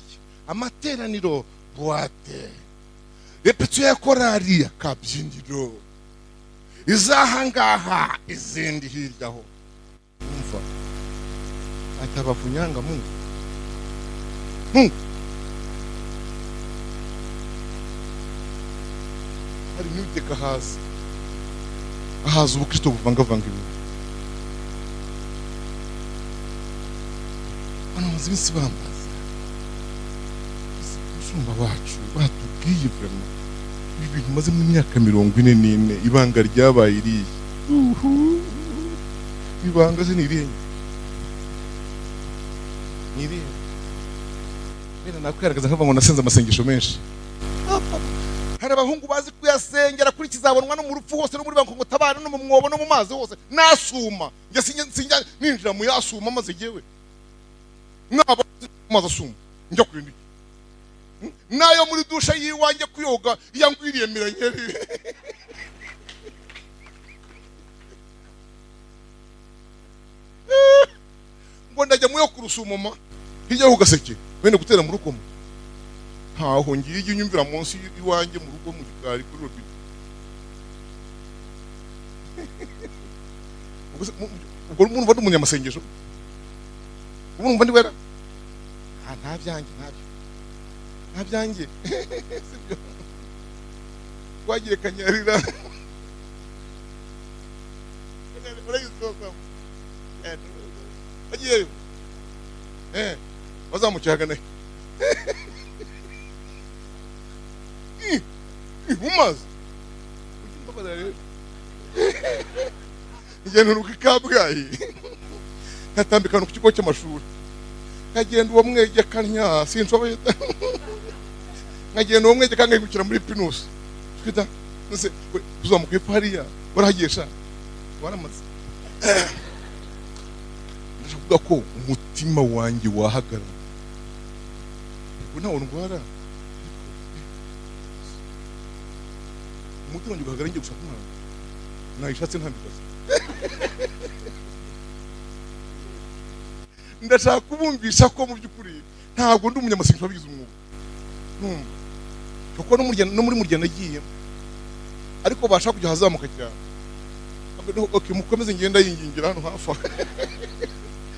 amateraniro boate repetition ya korari ya kabyiniro izahangaha izindi hiryaho umva atabavunyanga Mungu hari n'uteka hasi ahaza ubukristo buvangavanga ibintu. Bano maze iminsi bambaza umushumba wacu batubwiye vrema ibi bintu maze mu myaka 44 ibanga ryabaye iriye ibanga se niriye bene nakweragaza nkava ngo nasenze amasengesho menshi. Hari abahungu bazi kuyasengera kuri kizabonwa no mu rupfu hose no muri banko ngutabana no mu mwobo no mu mazi hose nasuma nge sinjya ninjira mu yasuma maze jewe naba maze asuma njya kuri ndiki nayo muri dusha yiwanjye kuyoga yangwiriye miranyeri ngo ndajya mu yo kurusumoma hirya ugaseke wende gutera mu rukomo ntaho ngiye inyumvira munsi iwanjye mu rugo mu gikari kuri robine. Ubwo umuntu bari umunyamasengesho umuntu bandi wera nta byanjye sibyo wagiye kanyarira urayisoka agiye bazamucyagana umaze ngenda uruka Kabgayi natambikana ku kigo cy'amashuri nkagenda uwo mwege kanya sinshoboye nkagenda uwo mwege kangayikukira muri pinusi twita nse uzamukuye hariya warahagesha waramaze ndavuga ko umutima wanjye wahagarara unawo ndwara umutima wanjye ugahagarara ngiye gushaka umwana nayishatse ntambikaze ndashaka kubumvisha ko mu by'ukuri ntabwo ndi umunyamasengesho wabigize umwuga kuko no muri murya nagiye ariko bashaka kujya hazamuka cyane okay mukomeze ngenda yingingira hano hafa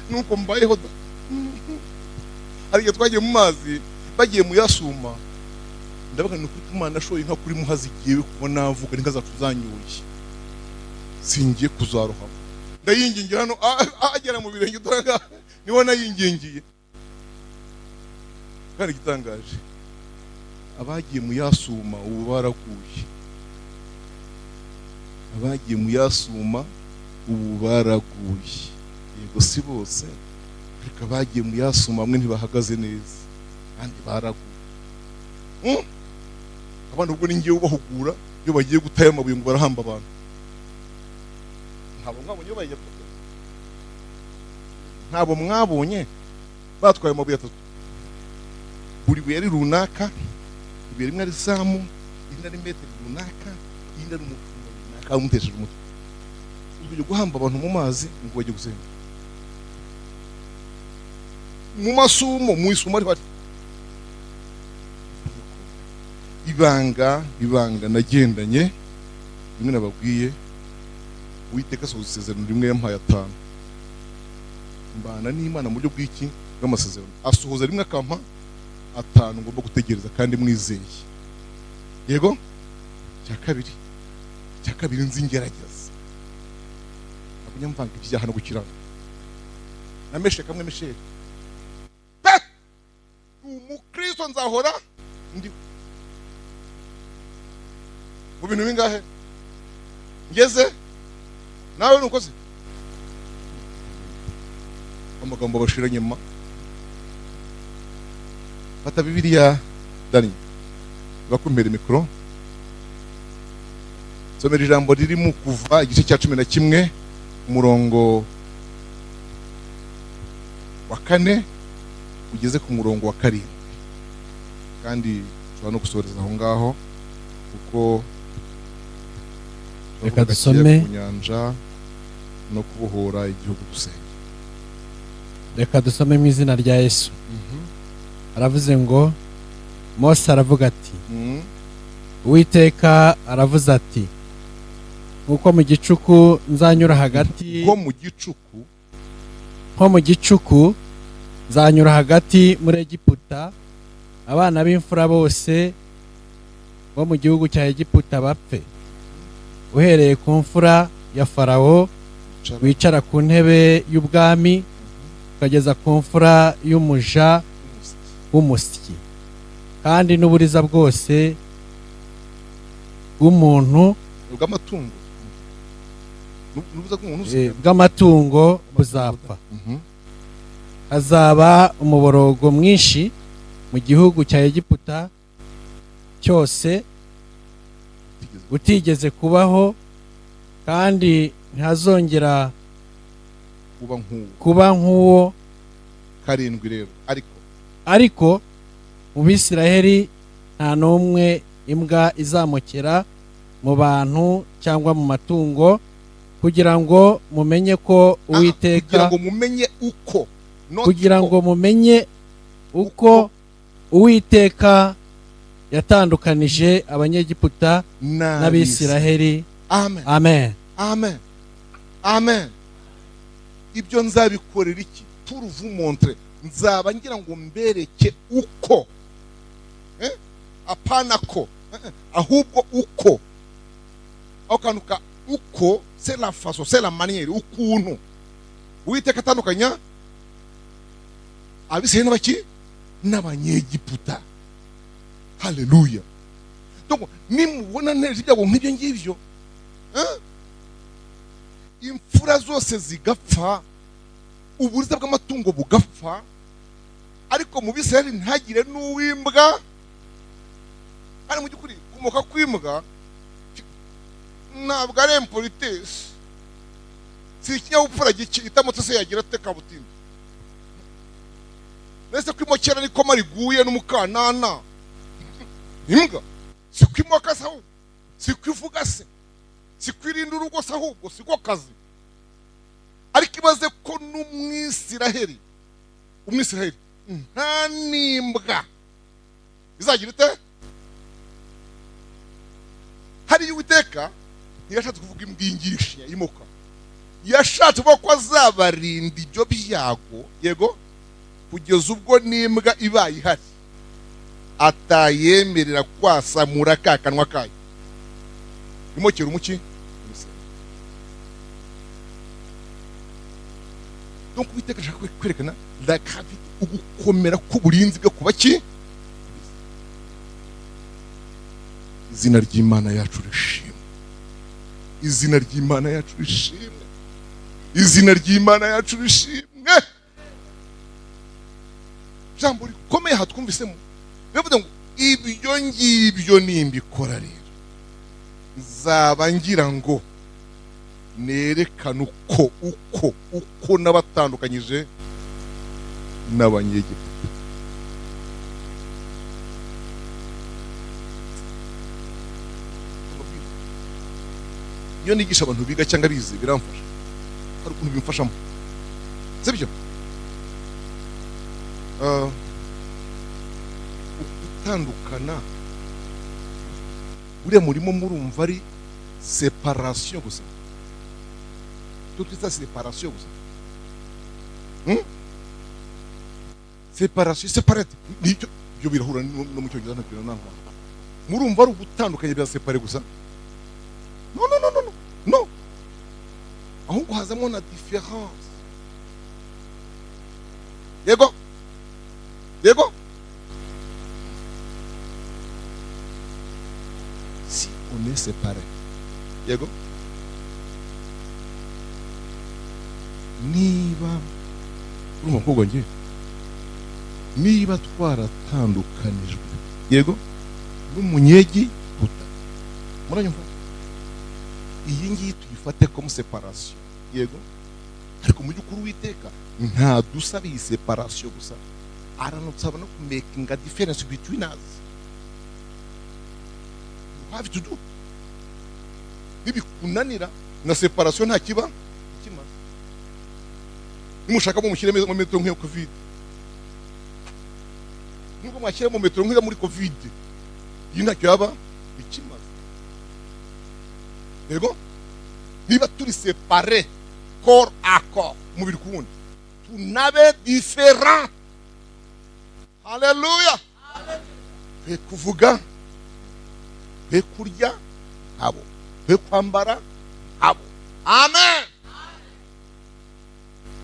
nuko mbayeho da ariye twagiye mu mazi bagiye mu yasuma ndabaga nukuri Imana ashoye inka kuri muhazi giyewe kuba navuga n'inka zacu zanyoye singiye kuzarohama ndayingingira hano agera mu birenge turanga niho nayingingiye kandi gitangaje abagiye mu yasuma ubu baraguye abagiye mu yasuma ubu baraguye yego si bose ariko abagiye mu yasuma bamwe ntibahagaze neza kandi baraguye abantu ubwo ningiye ubahugura iyo bagiye gutaya amabuye ngo barahamba abantu ntabwo mwabonye batwaye amabuye atatu buri buye ari runaka ibuye rimwe ari samu irindi ari metero runaka irindi ari umufungo runaka umutesheje umutwe ugiye guhamba abantu mu mazi ngo bajye gusenga mu masumo mu isumo ari bari ibanga nagendanye rimwe nababwiye Uwiteka asohoza isezerano rimwe yampaye 5 mbana n'Imana mu buryo bw'iki bw'amasezerano asohoza rimwe akampa 5 ngomba gutegereza kandi mwizeye yego cya kabiri nzingerageza nakunyamvanga ibyaha no gukirana nameshe kamwe mesheri umukristo nzahora ndi mu bintu bingahe ngeze nawe nukoze amagambo bashira nyuma fata Bibiliya Dani bakumbere mikro somera ijambo riri mu Kuva igice cya 11 umurongo wa 4 ugeze ku murongo wa 7 kandi tuba no gusoreza aho ngaho kuko
reka dusome
kunyanja no kubohora igihugu dusenga.
Reka dusome mu izina rya Yesu. Aravuze ngo Mose aravuga ati Uwiteka aravuze ati nkuko mu gicuku nzanyura hagati nko mu gicuku nzanyura hagati muri Egiputa abana b'imfura bose bo mu gihugu cya Egiputa bapfe uhereye ku mfura ya Farawo wicara ku ntebe y'ubwami ukageza ku mfura y'umuja w'umusyi kandi n'uburiza bwose bw'umuntu bw'amatungo buzapfa. Hazaba umuborogo mwinshi mu gihugu cya Egiputa cyose utigeze kubaho kandi ntazongera kuba nk'uwo.
7 rero
ariko mu Bisiraheli nta n'umwe imbwa izamukera mu bantu cyangwa mu matungo kugira ngo mumenye ko Uwiteka kugira ngo mumenye uko Uwiteka yatandukanije abanyegiputa n'Abisiraheli. Amen.
Ibyo nzabikorera iki turuvu montre nzaba ngira ngo mbereke uko apana ko ahubwo uko okanuka uko c'est la façon c'est la manière ukuntu Uwiteka atandukanya Abisiraheli n'abaki n'abanyegiputa. Haleluya. Donc nimubona neza ibyago nk'ibyo ngibyo imfura zose zigapfa uburiza bw'amatungo bugapfa ariko mu Bisiraheli ntagire n'uwimbwa. Ari mu byukuri kumoka kwimbwa ntabwo ari impolitesse si ikinyabupfura itamutse se yagira teka butindi nese kwimokera niko mariguye n'umukanana imbwa si kwimoka se ahubwo si kwivuga se si kwirinda urugo se ahubwo si ko kazi. Ariko ibaze ko n'umwisiraheli nta n'imbwa izagira ite. Hari Uwiteka ntiyashatse kuvuga imbwingisha imoka yashatse ko azabarinda ibyo byago yego kugeza ubwo n'imbwa ibaye ihari atayemerera kwasamura ka kanwa kayo. Imokera umuki? Donc Uwiteka ashaka kwerekana la gravité, ugukomera k'uburinzi bwe kuba ki? Izina ry'Imana yacu rishimwe. Izina ry'Imana yacu rishimwe. Izina ry'Imana yacu rishimwe. Jambo rikomeye hatwumvisemo. Bivuze ngo ibyo ngibyo nimbikora rero nzaba ngira ngo nerekana uko n'abatandukanyije n'Abanyegiputa. Iyo nigisha abantu biga cyangwa bize biramfasha, hari ukuntu bimfashamo, sibyo? Gutandukana uriya murimo murumva ari separation gusa, twita separation gusa, separation, separate, ibyo birahura no mu Cyongereza ntabwo nanwa. Murumva ari ugutandukanya bya separe gusa? Non. Ahubwo hazamo na différence. Yego. Si on est séparé, yego, niba uri umukobwa ngiye, niba twaratandukanijwe, yego, n'Umunyegiputa, muranyumva? Iyi ngiyi tuyifate comme séparation, yego, ariko mu by'ukuri Uwiteka nta dusaba iyi separation gusa, aranusaba no making a difference between us. You have to do. Nibikunanira na separation nta kiba kimaze. Nimushaka mumushyire mu metero nk'iyo covid, nubwo mwashyire mu metero nk'iyo muri covid, iyi ntacyo yaba ikimaze. Yego, niba turi séparés corps à corps, mubiri kuwundi, tunabe différent. Haleluya. Be kuvuga, be kurya abo, be kwambara abo. Amen.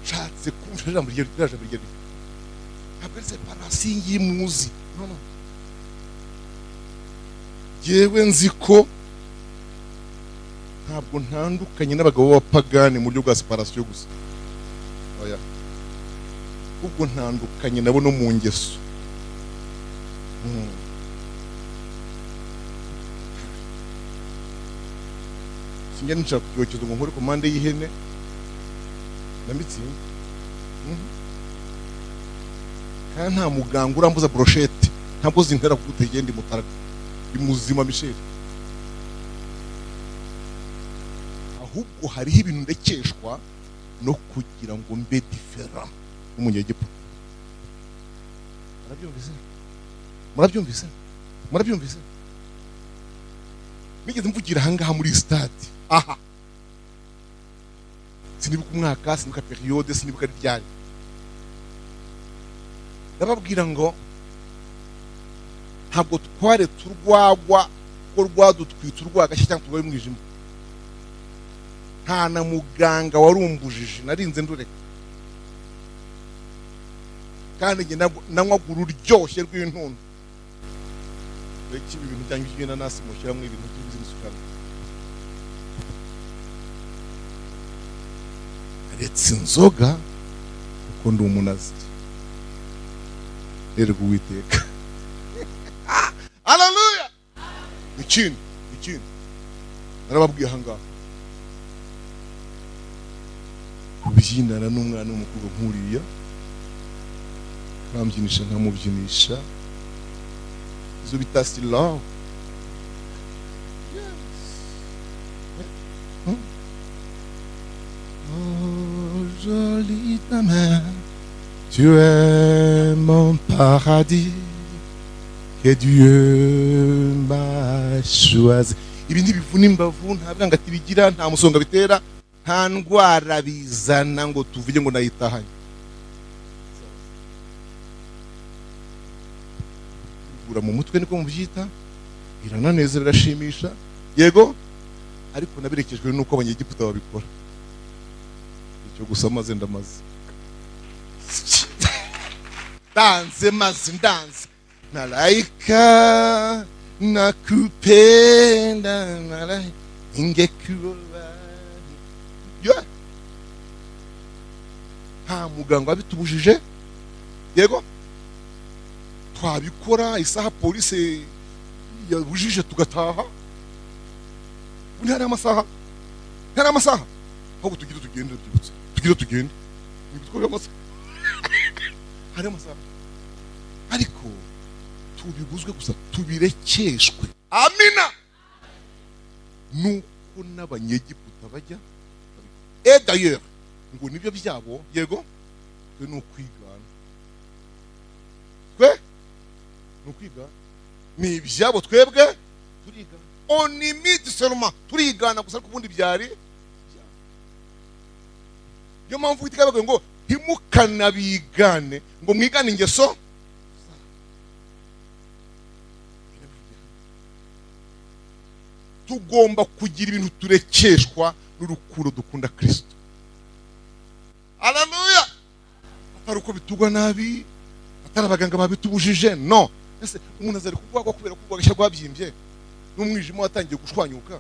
Shatse kumva ijambo rye. Ntabwo ari separation y'muzi. No. Yewe nzi ko ntabwo ntandukanye n'abagabo b'abapagani mu buryo bwa separation gusa. Oya. Ubwo ntandukanye nabo no mu ngeso. Sinjya nshaka kuyokezo ngo nkore komande y'ihene na mitsingi. Kandi nta muganga urambuza brochette, ntabwo zintera kugutegenda imutaraga. Imuzima Michel. Ahubwo hariho ibintu ndekeshwa no kugira ngo mbe different n'Umunyegiputa. Murabyumvise? Nigeze mvugira ahangaha muri stade. Aha. Sinibuka umwaka, sinibuka periode, sinibuka ryari. Ndababwira ngo ntabwo tware turwagwa ko rwadutwita urwagashya cyangwa turwaye umwijima. Nta na muganga warumbujije, narinze ndureka. Kandi nge nanywaga ururyoshye rw'intuntu. Reki ibintu byanyu by'inanasi mushyiramo ibintu by'isukari. Aretse inzoga kuko ndi umunazi. Rero Uwiteka. Haleluya. Ikindi. Narababwiye ahangaha. Kubyinana n'umwana w'umukobwa nkuriya, kamubyinisha nkamubyinisha, izo bita still love. Oh jolie ta main, tu es mon paradis, que Dieu m'a choisi. Ibi ntibivuna imbavu, nta bwangati bigira, nta musonga bitera, nta ndwara bizana ngo tuvuge ngo nayitahanye. bitura mu mutwe niko mubyita, birananeza birashimisha, yego, ariko nabirekejwe nuko abanyegiputa babikora. Icyo gusa maze ndamaze. Danze maze ndanze. Malaika nakupenda malaika ingekuba. Yeah. Nta muganga wabitubujije, yego, twabikora isaha polisi yabujije tugataha. Ntari amasaha ahubwo tugire tugende byibutse, tugende nibitwa amasaha. Hari amasaha ariko tubibuzwe gusa, tubirekeshwe. Amina. Nuko n'abanyegiputa bajya d'ailleurs ngo nibyo byabo, yego, twe nukwigana, ni ibyabo twebwe turigana. On imite seulement, turigana gusa ku bundi byari. Yo mpamvu Uwiteka yavuga ngo ntimukanabigane, ngo mwigane ingeso. Tugomba kugira ibintu turekeshwa n'urukundo dukunda Kristo. Haleluya. Atari uko bitugwa nabi, atari abaganga babitubujije, no. Ese umuntu azari kugwa kubera kugwa gashya gwabyimbye n'umwijima watangiye gushwanyuka,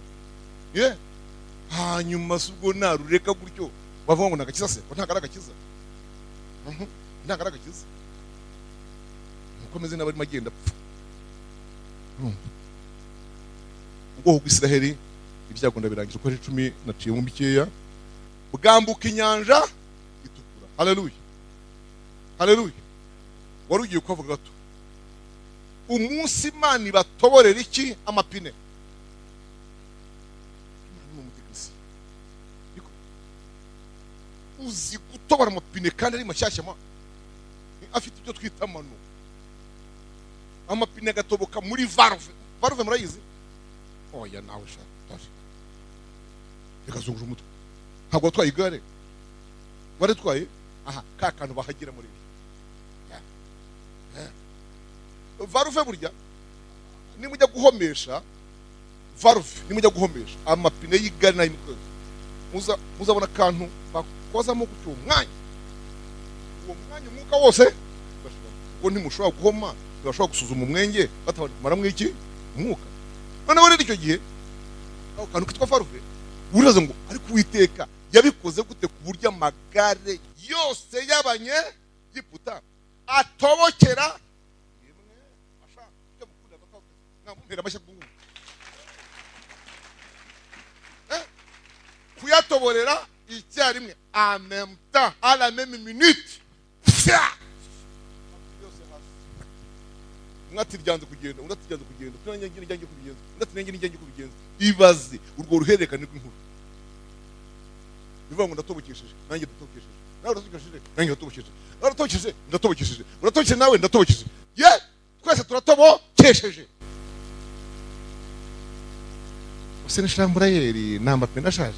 hanyuma subwo narureka gutyo bavuga ngo nagakiza se, ko ntagaragakiza, ntagaragakiza, mukomeze n'abari magenda pfa. Ubwoko bw'Isiraheli ibyago ndabirangije uko ari 10 naciye mu bikeya, bwambuka inyanja itukura. Haleluya, haleluya. Warugiye kuvuga gato umunsi Imana ibatoborera iki? Amapine. Uzi gutobora amapine kandi ari mashyashya afite ibyo twita amano. Amapine agatoboka muri valve murayizi? Oya nawe shaka ikazunguje umutwe. Ntabwo twaye igare wari twaye ka kantu bahagira muri valve. Burya nimujya guhomesha valve, nimujya guhomesha amapine y'igare nayo muzabona akantu bakozamo ku mwanya, uwo mwanya umwuka wose ngo ntimushobora guhoma, ntibashobora gusuzuma umwenge batamara mwiki umwuka. Noneho rero icyo gihe aho kantu kitwa valve uraza ngo ariko Uwiteka yabikoze gute ku buryo amagare yose y'abanyegiputa atobokera kuyatoborera icyarimwe en même temps à la même minute. Mwati ryanze kugenda, undi ati ryanze kugenda, tunanye ngira njye kubigenza, undi ati nanjye njye kubigenza. Ibaze urwo ruherekane rw'inkuru. Bivuga ngo ndatobokesheje, nanjye ndatobokesheje. Nawe uratobokesheje, nanjye ndatobokesheje. Nawe uratobokesheje, ndatobokesheje. Uratobokesheje nawe ndatobokesheje. Ye, twese turatobokesheje. Usene shamburayeri namba penda shaje.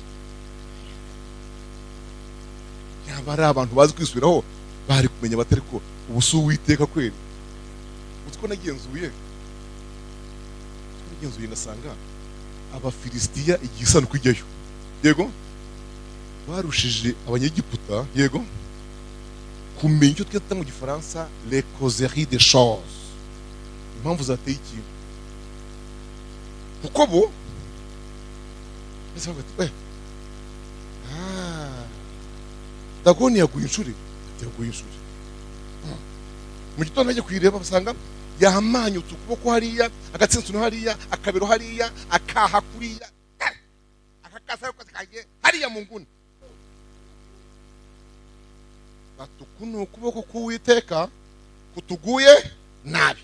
Yabari abantu bazi kwisubiraho bari kumenya batari ko ubusu Uwiteka kweri. Utwo nagenzuye ndasanga Abafilisitiya igisano kujyayo, yego, barushije abanyegiputa, yego, kumenya icyo twita mu Gifaransa les causeries des choses. Impamvu zateye iki? Kuko bo Dagoni yaguye inshuri, mu gitondo ajya kuyireba basanga yamanyutse ukuboko hariya, agatsinsuno hariya, akabero hariya, akaha kuriya, akakasa yuko kagiye hariya mu nguni. Batukuno ukuboko k'Uwiteka kutuguye nabi.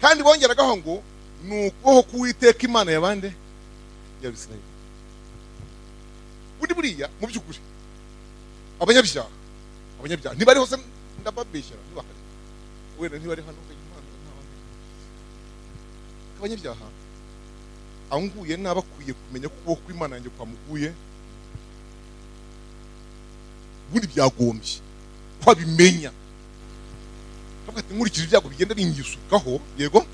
Kandi bongeragaho ngo nuko k'Uwiteka Imana yabande y'Abisirayeli. Buriya mu byukuri abanyabyaha ntibari hose ndababeshyira ntibahari. Wenda ntibari hano Imana n'abandi. Abanyabyaha anguye n'abakwiye kumenya ko Imana yanjye kwamuguye. Buri byagombye kwabimenya. akavuga ati nkurikije ibyago bigenda bingisukaho yego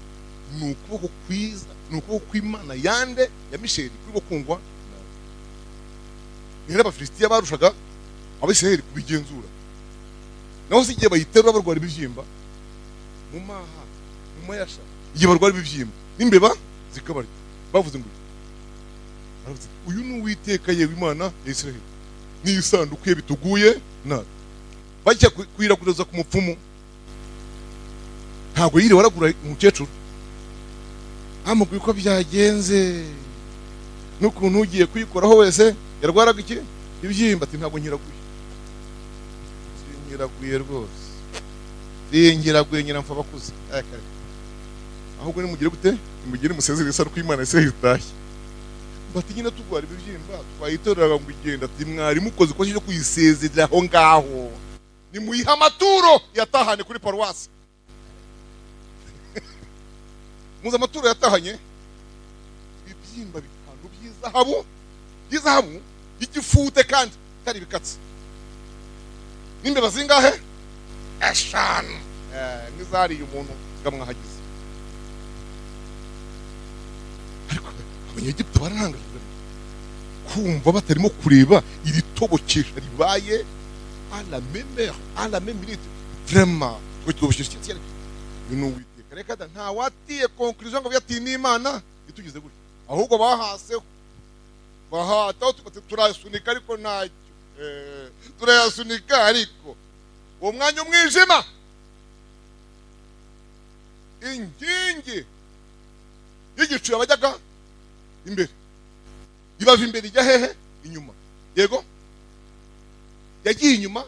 ni ukuboko kwiza ni ukuboko kw'Imana yande ya Misheli kuri kungwa rero abafilisitiya barushaga abisirayeli kubigenzura naho sigiye bayiterura barwara ibivyimba mu maha mu mayasha igihe barwara ibivyimba n'imbeba zikabarya bavuze ngo uyu ni Uwiteka yewe Imana ya Isirayeli ni isanduku ye bituguye nabi bajya kwiraguza ku mupfumu ntabwo yiri waragura umukecuru amubwiye ko byagenze n'ukuntu ugiye kuyikoraho wese yarwaraga iki ibibyimba ati ntabwo nkiraguye nkiraguye rwose nkiraguye nyina mfa bakuze ahubwo nimugire gute nimugire musezerere isanduku y'Imana ese hitashye bati nyine tugwara ibibyimba twayitoreraga ngo igenda ati mwari mukoze ko cyo kuyisezerera aho ngaho ni muyiha amaturo yatahane kuri paruwasi muza amaturo yatahanye ibibyimba bitanu by'izahabu y'igifute kandi kari bikatse n'imbeba zingahe eshanu nk'izariye umuntu zikamwahagiza ariko abanyegiputa barantangaje kumva batarimo kureba iri tobokesha ribaye à la même minute vraiment twitobokesha cyane you know reka da nta watiye conclusion ngo byati n'Imana itugize gutya ahubwo bahaseho bahata turasunika ariko ntacyo turayasunika ariko uwo mwanya umwijima inkingi y'igicu yabajyaga imbere ibava imbere ijya hehe inyuma yego yagiye inyuma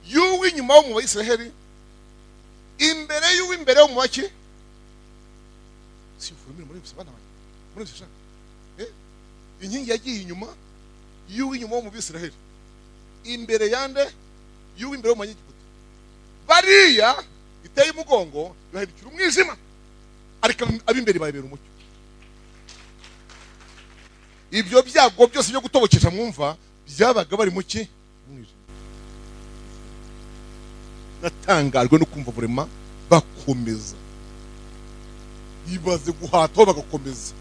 y'uw'inyuma wo mu Bayisiraheli imbere y'uw'imbere wo mu baki si ufurumira muri bisabana muri bisha inkingi yagiye inyuma y'uw'inyuma wo mu Bisiraheli imbere yande y'uw'imbere wo mu Banyegiputa bariya iteye umugongo bahindukira umwijima ariko abimbere bayibera umucyo ibyo byago byose byo gutobokesha mwumva byabaga bari muki umwijima natangajwe no kumva burema bakomeza ibaze guhataho bagakomeza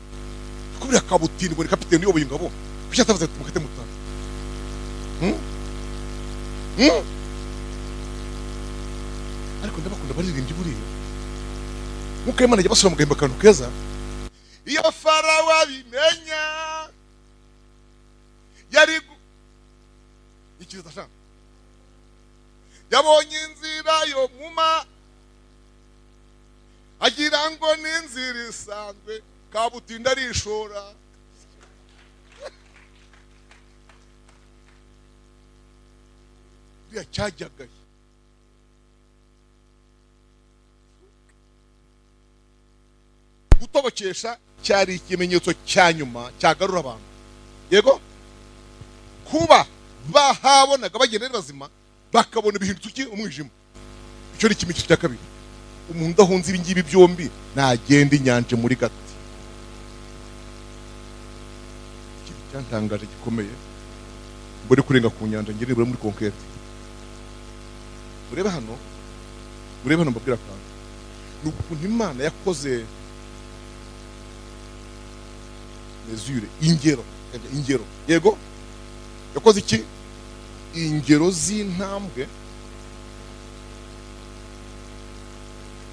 kubira kabutini ngo ni kapiteni uyoboye ingabo kuki atavuze ati mukate mutana ariko ndabakunda baririmbye buriya nkuko Imana ajya basura mu gahimba akantu keza iyo Farawo abimenya yari ikiriza shaka yabonye inzira yo muma agira ngo n'inzira isanzwe kabutinda arishora bya cyajyagaye gutobokesha cyari ikimenyetso cya nyuma cyagarura abantu yego kuba bahabonaga bagenda bazima bakabona ibihindutse umwijima icyo ni ikimenyetso cya kabiri umuntu udahunze ibi ngibi byombi nagenda inyanja muri gati ikintu cyantangaje gikomeye mbone kurenga ku nyanja ngere muri konkete murebe hano mbabwira kandi ni ukuntu Imana yakoze mesure ingero yego yakoze iki ingero z'intambwe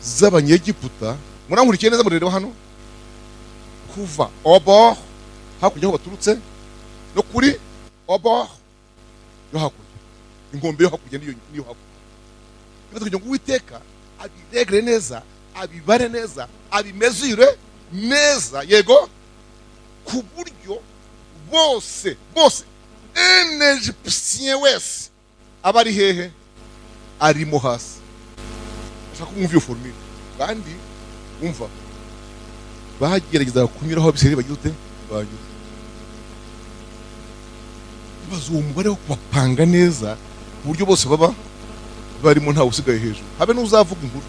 z'Abanyegiputa murankurikiye neza murereba hano kuva obor hakurya aho baturutse no kuri obor yo hakurya inkombe yo hakurya niyo hakurya kugira ngo Uwiteka abiregre neza abibare neza abimezure neza yego ku buryo bose Egyptien wese abari hehe arimo hasi ashaka kumva iyo formule kandi umva bagerageza kunyuraho abisirayeli bagize ute banyuze bazo umubare wo kubapanga neza ku buryo bose baba barimo ntawe usigaye hejuru habe n'uzavuga inkuru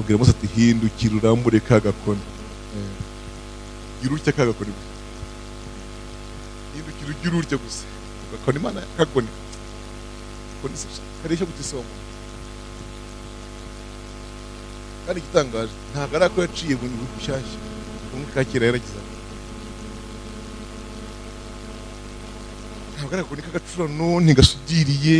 ubwira Mose ati hindukira urambure ka gakoni girutya ka gakoni hindukira ugira urya gusa gakoni Imana kagoni ko kareshya gutisomo kandi gitangaje ntabwo ari ko yaciye mu gihugu cyashya umwe kakira yaragize ntabwo ari ko ni kagacurano ntigasudiriye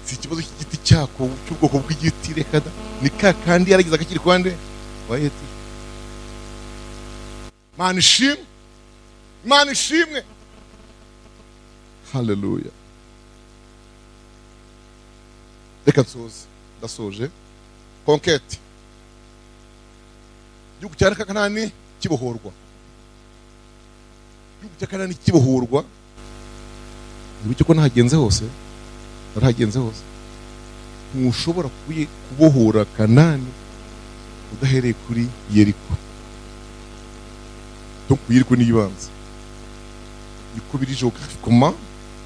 si ikibazo cy'igiti cyako cy'ubwoko bw'igiti reka da ni kandi yaragize akakiri kwande wayeti Imana ishimwe haleluya reka ndasoje konketi igihugu cya Kanani kibohorwa igihugu cya Kanani kibohorwa nibuke ko nahagenze hose ntushobora kubohora Kanani udahereye kuri Yeriko donc Yeriko ni ibanza niko biri geographiquement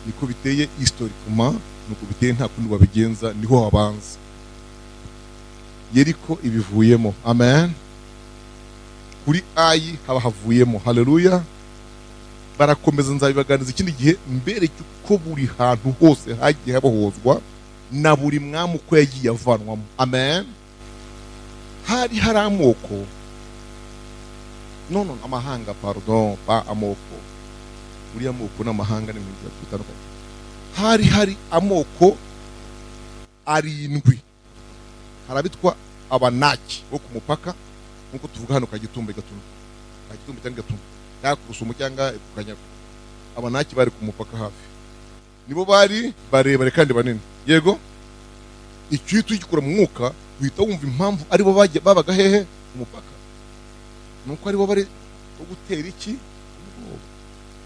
niko biteye historiquement nuko biteye nta kundi babigenza niho habanza Yeriko ibivuyemo amen kuri ayi haba havuyemo haleluya barakomeza nzabibaganiza ikindi gihe mbere cyuko buri hantu hose hagiye habohozwa na buri mwami uko yagiye avanwamo amen hari amoko no amahanga pardon pa amoko buri amoko n'amahanga ni mwiza bitandukanye hari amoko arindwi harabitwa abanaki bo ku mupaka nkuko tuvuga hano Kagitumba cyangwa Gatumba yakurusumo cyangwa Kanyago abanaki bari ku mupaka hafi nibo bari barebare kandi banini yego icyitwa gikora mu mwuka uhita wumva impamvu aribo babaga hehe umupaka nuko aribo bari gutera iki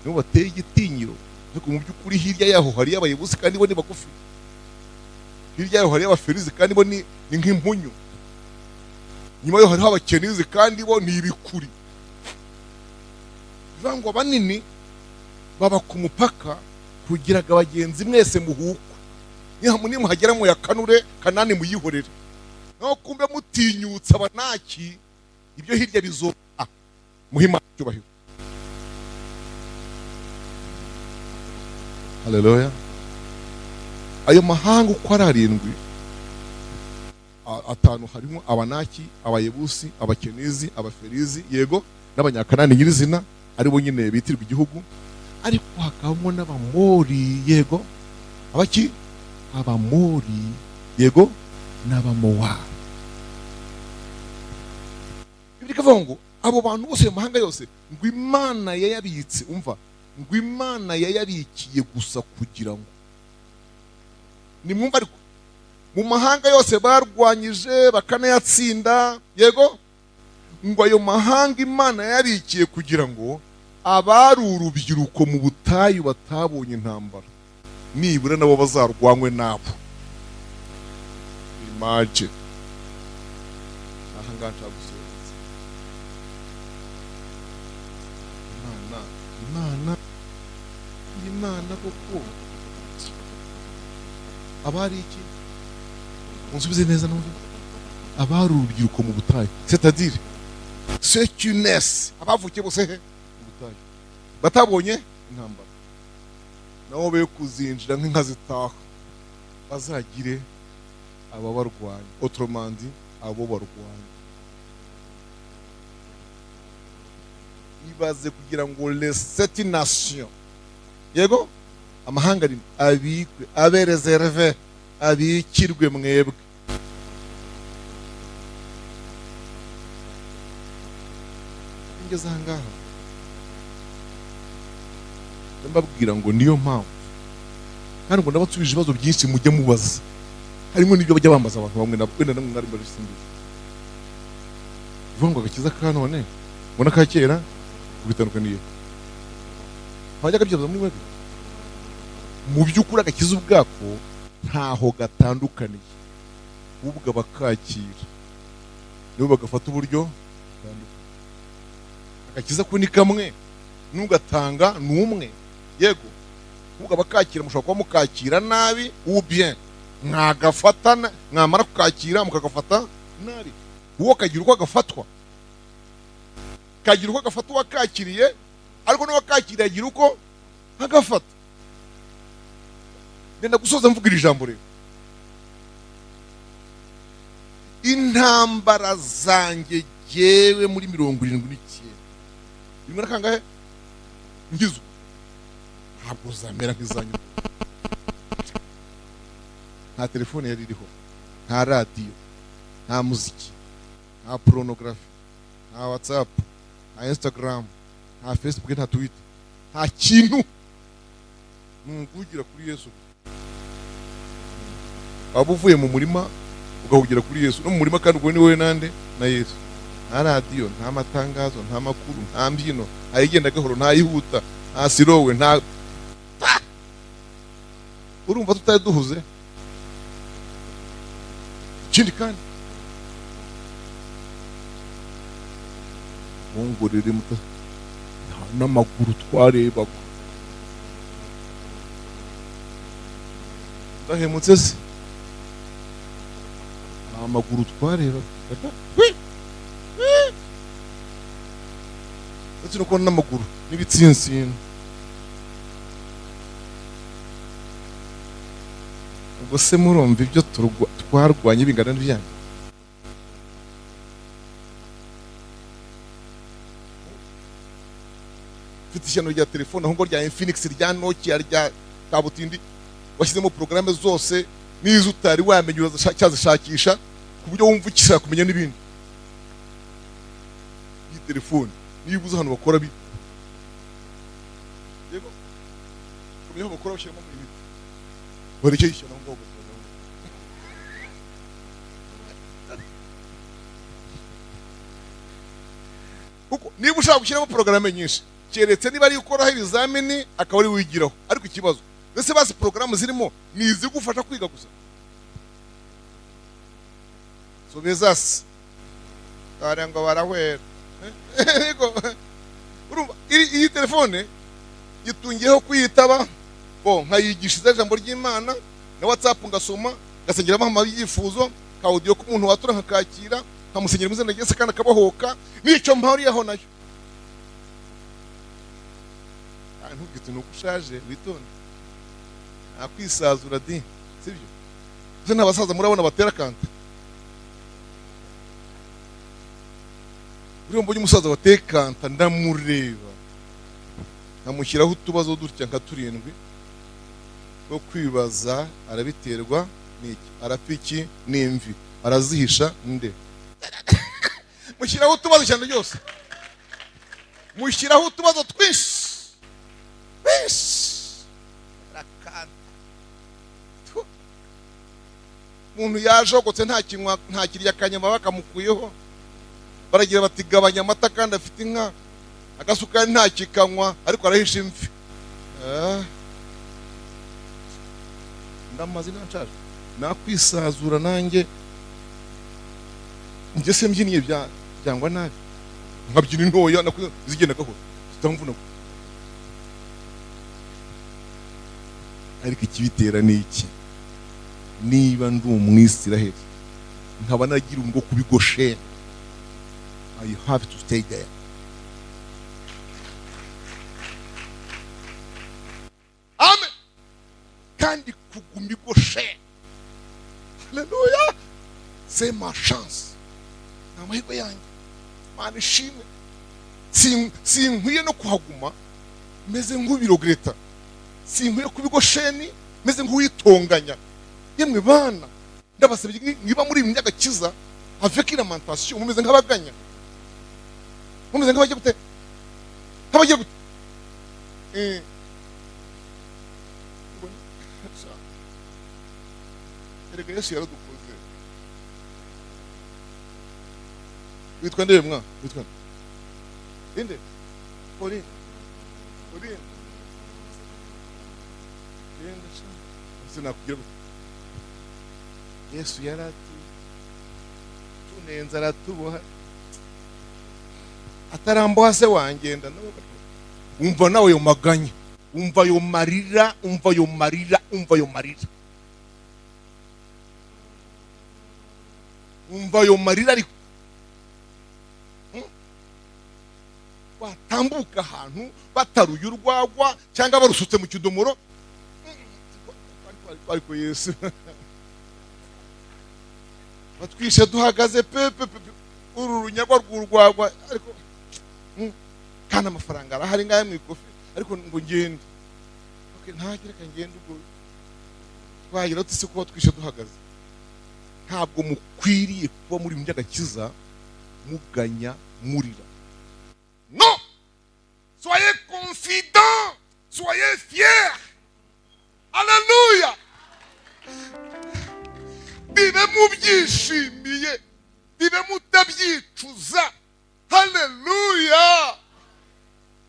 nibo bateye igitinyiro ariko mu by'ukuri hirya yaho hari abayobozi kandi bo ni bagufi hirya yaho hari abaferizi kandi bo ni nk'impunyu nyuma yo hariho abakenizi kandi bo ni ibikuri bivango banini baba ku mupaka kugira ngo abagenzi mwese muhukwe nimuhagera mu yakanure Kanani muyihorere naho kumbe mutinyutsa abanaki ibyo hirya bizo muhima cyubahiro haleluya ayo mahanga uko ari arindwi atanu harimo abanaki abayebusi abakenizi abaferizi yego n'abanyakanani nyirizina aribo nyine bitirwa igihugu ariko hakabamo n'abamori yego abaki abamori yego n'abamowa ibyo kavuga ngo abo bantu bose mu mahanga yose ngo Imana yayabitse umva ngo Imana yayabikiye gusa kugira ngo nimwumva ariko mu mahanga yose barwanyije bakanayatsinda yego ngo ayo mahanga Imana yayabikiye kugira ngo abari urubyiruko mu butayu batabonye intambara nibura nabo bazarwanywe nabo imagine ahanga ntagusoza Imana koko abari iki unsubize neza numve abari urubyiruko mu butayu c'est-à-dire ceux qui naissent abavukiye bose he mu butayu batabonye intambara nabo be kuzinjira nk'inka zitaha bazagire ababarwanya autrement dit abo barwanya ibaze kugira ngo les sept nations yego amahanga ari abikwe abe reserve abikirwe mwebwe ngeze ahangaha mbabwira ngo niyo mpamvu kandi ngo ndabatsubije ibibazo byinshi mujye mubaza harimo n'ibyo bajya bambaza abantu bamwe na bwenda namwe mwari barisimbiye ngo agakiza ka none mbona ka kera kubitandukaniye hajyaga byaza muri mwebwe mu by'ukuri agakiza ubwako ntaho gatandukaniye ubwo abakakira nibo bagafata uburyo agakiza ko ni kamwe n'ugatanga n'umwe yego ubwo abakakira mushobora kuba mukakira nabi ou bien mwagafatana mwamara kukakira mukagafata nabi uwo kagira uko agafatwa wakakiriye ariko n'uwakakiriye agira uko agafata ndenda gusoza mvuga iri jambo rero. Intambara zanjye jewe muri 79 rimwe nakangahe ngizwe ntabwo zamera nk'izanyu. Nta telefone yari iriho, nta radio, nta muziki, nta pornography, nta WhatsApp, nta Instagram, nta Facebook, nta Twitter, nta kintu. Nukugira kuri Yesu. Waba uvuye mu murima ugahugira kuri Yesu, no mu murima kandi ubwo ni wowe nande na Yesu. Nta radio, nta matangazo, nta makuru, nta mbyino, ayigenda gahoro, nta yihuta, nta sirowe, nta urumva tutari duhuze. Ikindi kandi mungorere muta n'amaguru twarebaga ndahemutse se amaguru twarebaga ndetse no kubona n'amaguru n'ibitsintsino. Ubwo se murumva ibyo twarwanye bingana n'ibyanyu? Mfite ishyano rya telefone aho ngo rya Infinix, rya Nokia, rya kabutindi, washyizemo porogaramu zose n'izo utari wamenya cyazishakisha ku buryo wumva ukishaka kumenya n'ibindi. Iyi telefone niba uzi ahantu bakora yego kumenya aho bakora bashyiramo mu ibiti barekeye ishyano ngo kuko niba ushaka gushyiramo porogaramu nyinshi keretse niba ari ukoraho ibizamini akaba ari wigiraho. Ariko ikibazo ndetse basi porogaramu zirimo ni izigufasha kwiga gusa. So bezasi kare ngo barahwera urumva iyi telefone yitungiyeho kuyitaba bo nkayigisha ijambo ry'Imana na WhatsApp ngasoma ngasengera amahama y'yifuzo ka audio ko umuntu watura nkakakira nkamusenyera muzenda Yesu kandi akabahoka nico mpahuriyeho nayo. Ntugite nuko ushaje witonde akwisazura di sibyo ze n'abasaza murabona batera kanta uriyo mbonye umusaza watekanta ndamureba nkamushyiraho utubazo dutya nka 7 ko kwibaza arabiterwa n'iki arapiki n'imvi arazihisha nde mushyiraho utubazo cyane byose mushyiraho utubazo twinshi umuntu yajogotse nta kinywa nta kirya kanyama bakamukuyeho baragira bati gabanya amata kandi afite inka agasukari nta kikanywa ariko arahisha imvi. Ndamaze nanshaje nakwisazura nanjye njye se mbyiniye byangwa nabi nkabyina intoya zigenda gahoro zitamvuna. Ariko ikibitera ni iki? Niba ndi umwisiraheli nkaba nagira ngo kubigoshe, I have to stay there. Amen. Kandi kuguma igoshe, haleluya, c'est ma chance, namahirwe yanjye, Mana ishimwe. Sinkwiye no kuhaguma meze nk'ubirogreta, sinkwiye kubigosheni meze nk'uwitonganya. Yemwe bana ndabasabye ngiba muri imyagakiza avec l'alimentation mumeze nk'abaganya, mumeze nk'abajya gute, nk'abajya gute erega Yesu yaradukoze. Witwa nde mwa? Witwa inde? Pauline. Sinakugira Yesu tunenza aratuboha ataramboha se wangenda nawe umva nawe yo maganya, umva yo marira, umva yo marira, umva yo marira, umva yo marira. Ariko watambuka ahantu bataruye urwagwa cyangwa barusutse mu kidomoro ariko Yesu batwishe duhagaze pepe uru runyagwa rw'urwagwa ariko kana amafaranga arahari ngaye mu ikofi ariko ngo ngende okay ntagire ka ngende ubwo twagira tuse kuba twishe duhagaze ntabwo mukwiriye kuba muri mu by'agakiza muganya murira no soyez confidents soyez fiers alléluia bibe mubyishimiye bibe mutabyicuza haleluya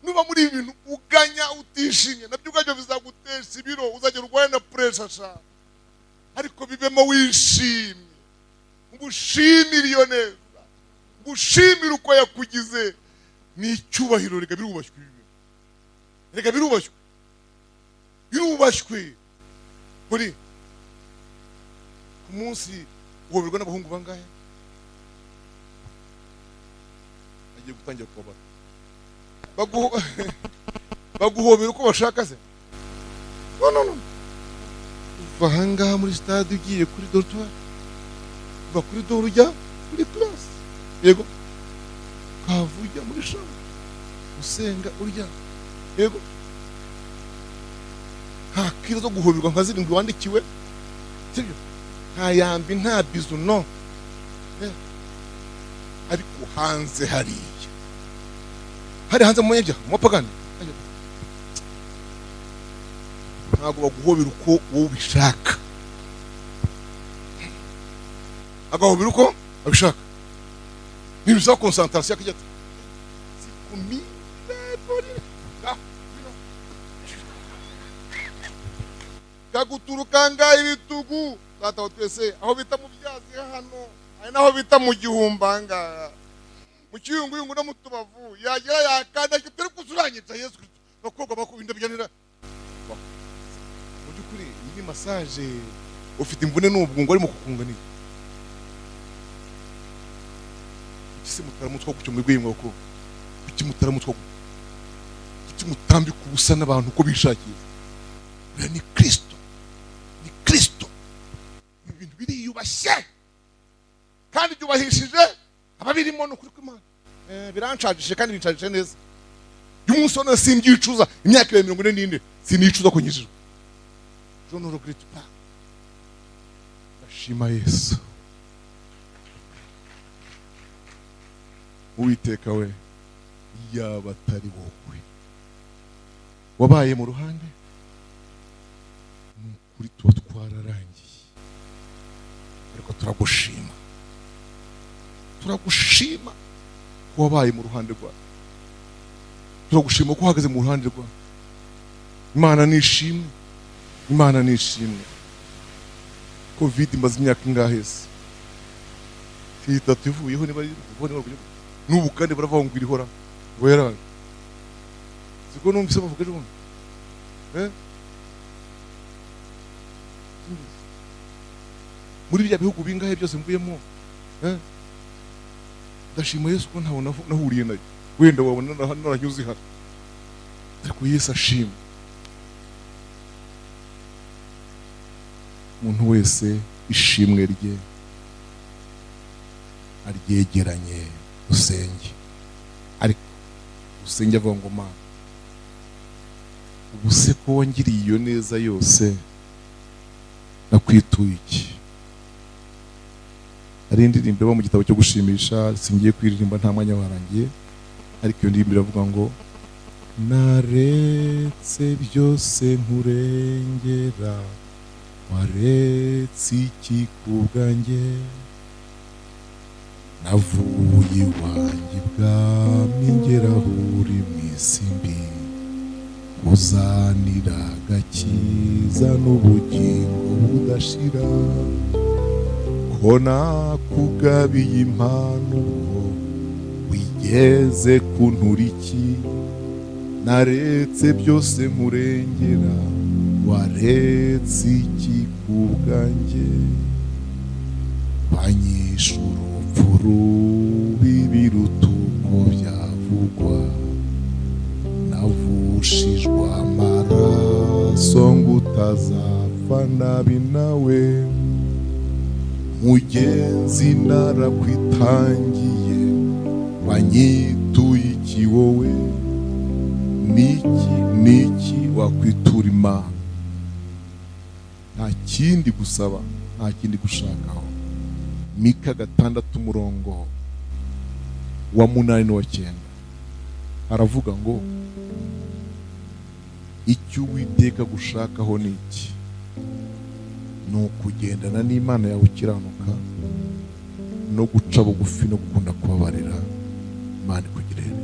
nuba muri ibintu uganya utishimye nabyo ubwabyo bizagutesha ibiro uzagera urwaye na pressure sha ariko bibemo wishimye ngushimira iyo neza ngushimira uko yakugize ni icyubahiro rega birubashywe rega birubashywe kuri ku munsi uhoberwa n'abahungu bangahe agiye gutangira kubabara baguhobera uko bashaka se no uva ahangaha muri stade ugiye kuri dortoir uva kuri dore ujya kuri classe yego kavuja muri shamba usenga urya yego nta kiro zo guhoberwa nka zirindwi wandikiwe sibyo nta yambi nta bizu no ariko hanze hariya hari hanze mu yebya mu pagani ntabwo baguhobera uko wowe ubishaka agahobera uko abishaka ntibisaba concentration akijya sikumi kaguturuka ngaho ibitugu data twese aho bita mu byazi hano ari naho bita mu gihumbanga mu kiyunguyungu no mu tubavu yagira yakanda kitari kuzuranyitsa Yesu Kristo bakobwa bakubinda byanira mu byukuri iyi massage ufite imvune n'ubwungo arimo kukunganira ikisi mutaramutwa gucyo mwebwe mwako iki mutaramutwa iki mutambika ubusa n'abantu uko bishakiye ni Kristo ibintu biriyubashye kandi byubahishije ababirimo no kuri kw'Imana birancagije kandi bincagije neza y'umunsi wose simbyicuza imyaka 40 sinicuza ko nyijijwe je ne regrette pas ndashima Yesu Uwiteka we yaba atari wowe wabaye mu ruhande kuri tuba twararangiye ariko turagushima ko wabaye mu ruhande rwawe turagushima ko uhagaze mu ruhande rwawe Imana nishimwe covid imaze imyaka ingahe se itatu ivuyeho niba n'ubu kandi baravuga ngo irihora ngo yaraje siko numvise bavuga ejo muri bya bihugu bingahe byose mvuyemo ndashima Yesu ko ntawe nahuriye nayo wenda wabona naranyuze hano ariko Yesu ashima umuntu wese ishimwe rye aryegeranye usenge ariko usenge avuga ngo Mana ubuse ko wangiriye iyo neza yose nakwituye iki hari indirimbo mu gitabo cyo gushimisha singiye kwiririmba nta mwanya warangiye ariko iyo ndirimbo iravuga ngo naretse byose nkurengera waretse iki kubwanjye navuye iwanjye bwami ngeraho uri mu isi mbi uzanira agakiza n'ubugingo budashira ko nakugabiye impano wigeze kunturiki naretse byose nkurengera waretse iki kubwanjye banyishe urupfu rubi biruta uko byavugwa navushijwe amaraso ngo utazapfa ntapfa nabi nawe mugenzi narakwitangiye wanyituye iki wowe niki wakwitura Imana nta kindi gusaba nta kindi gushakaho. Mika 6:8 wa 8 n'uwa 9 aravuga ngo icyo Uwiteka gushakaho ni iki? Ni ukugendana n'Imana yawe ukiranuka no guca bugufi no gukunda kubabarira. Imana ikugirire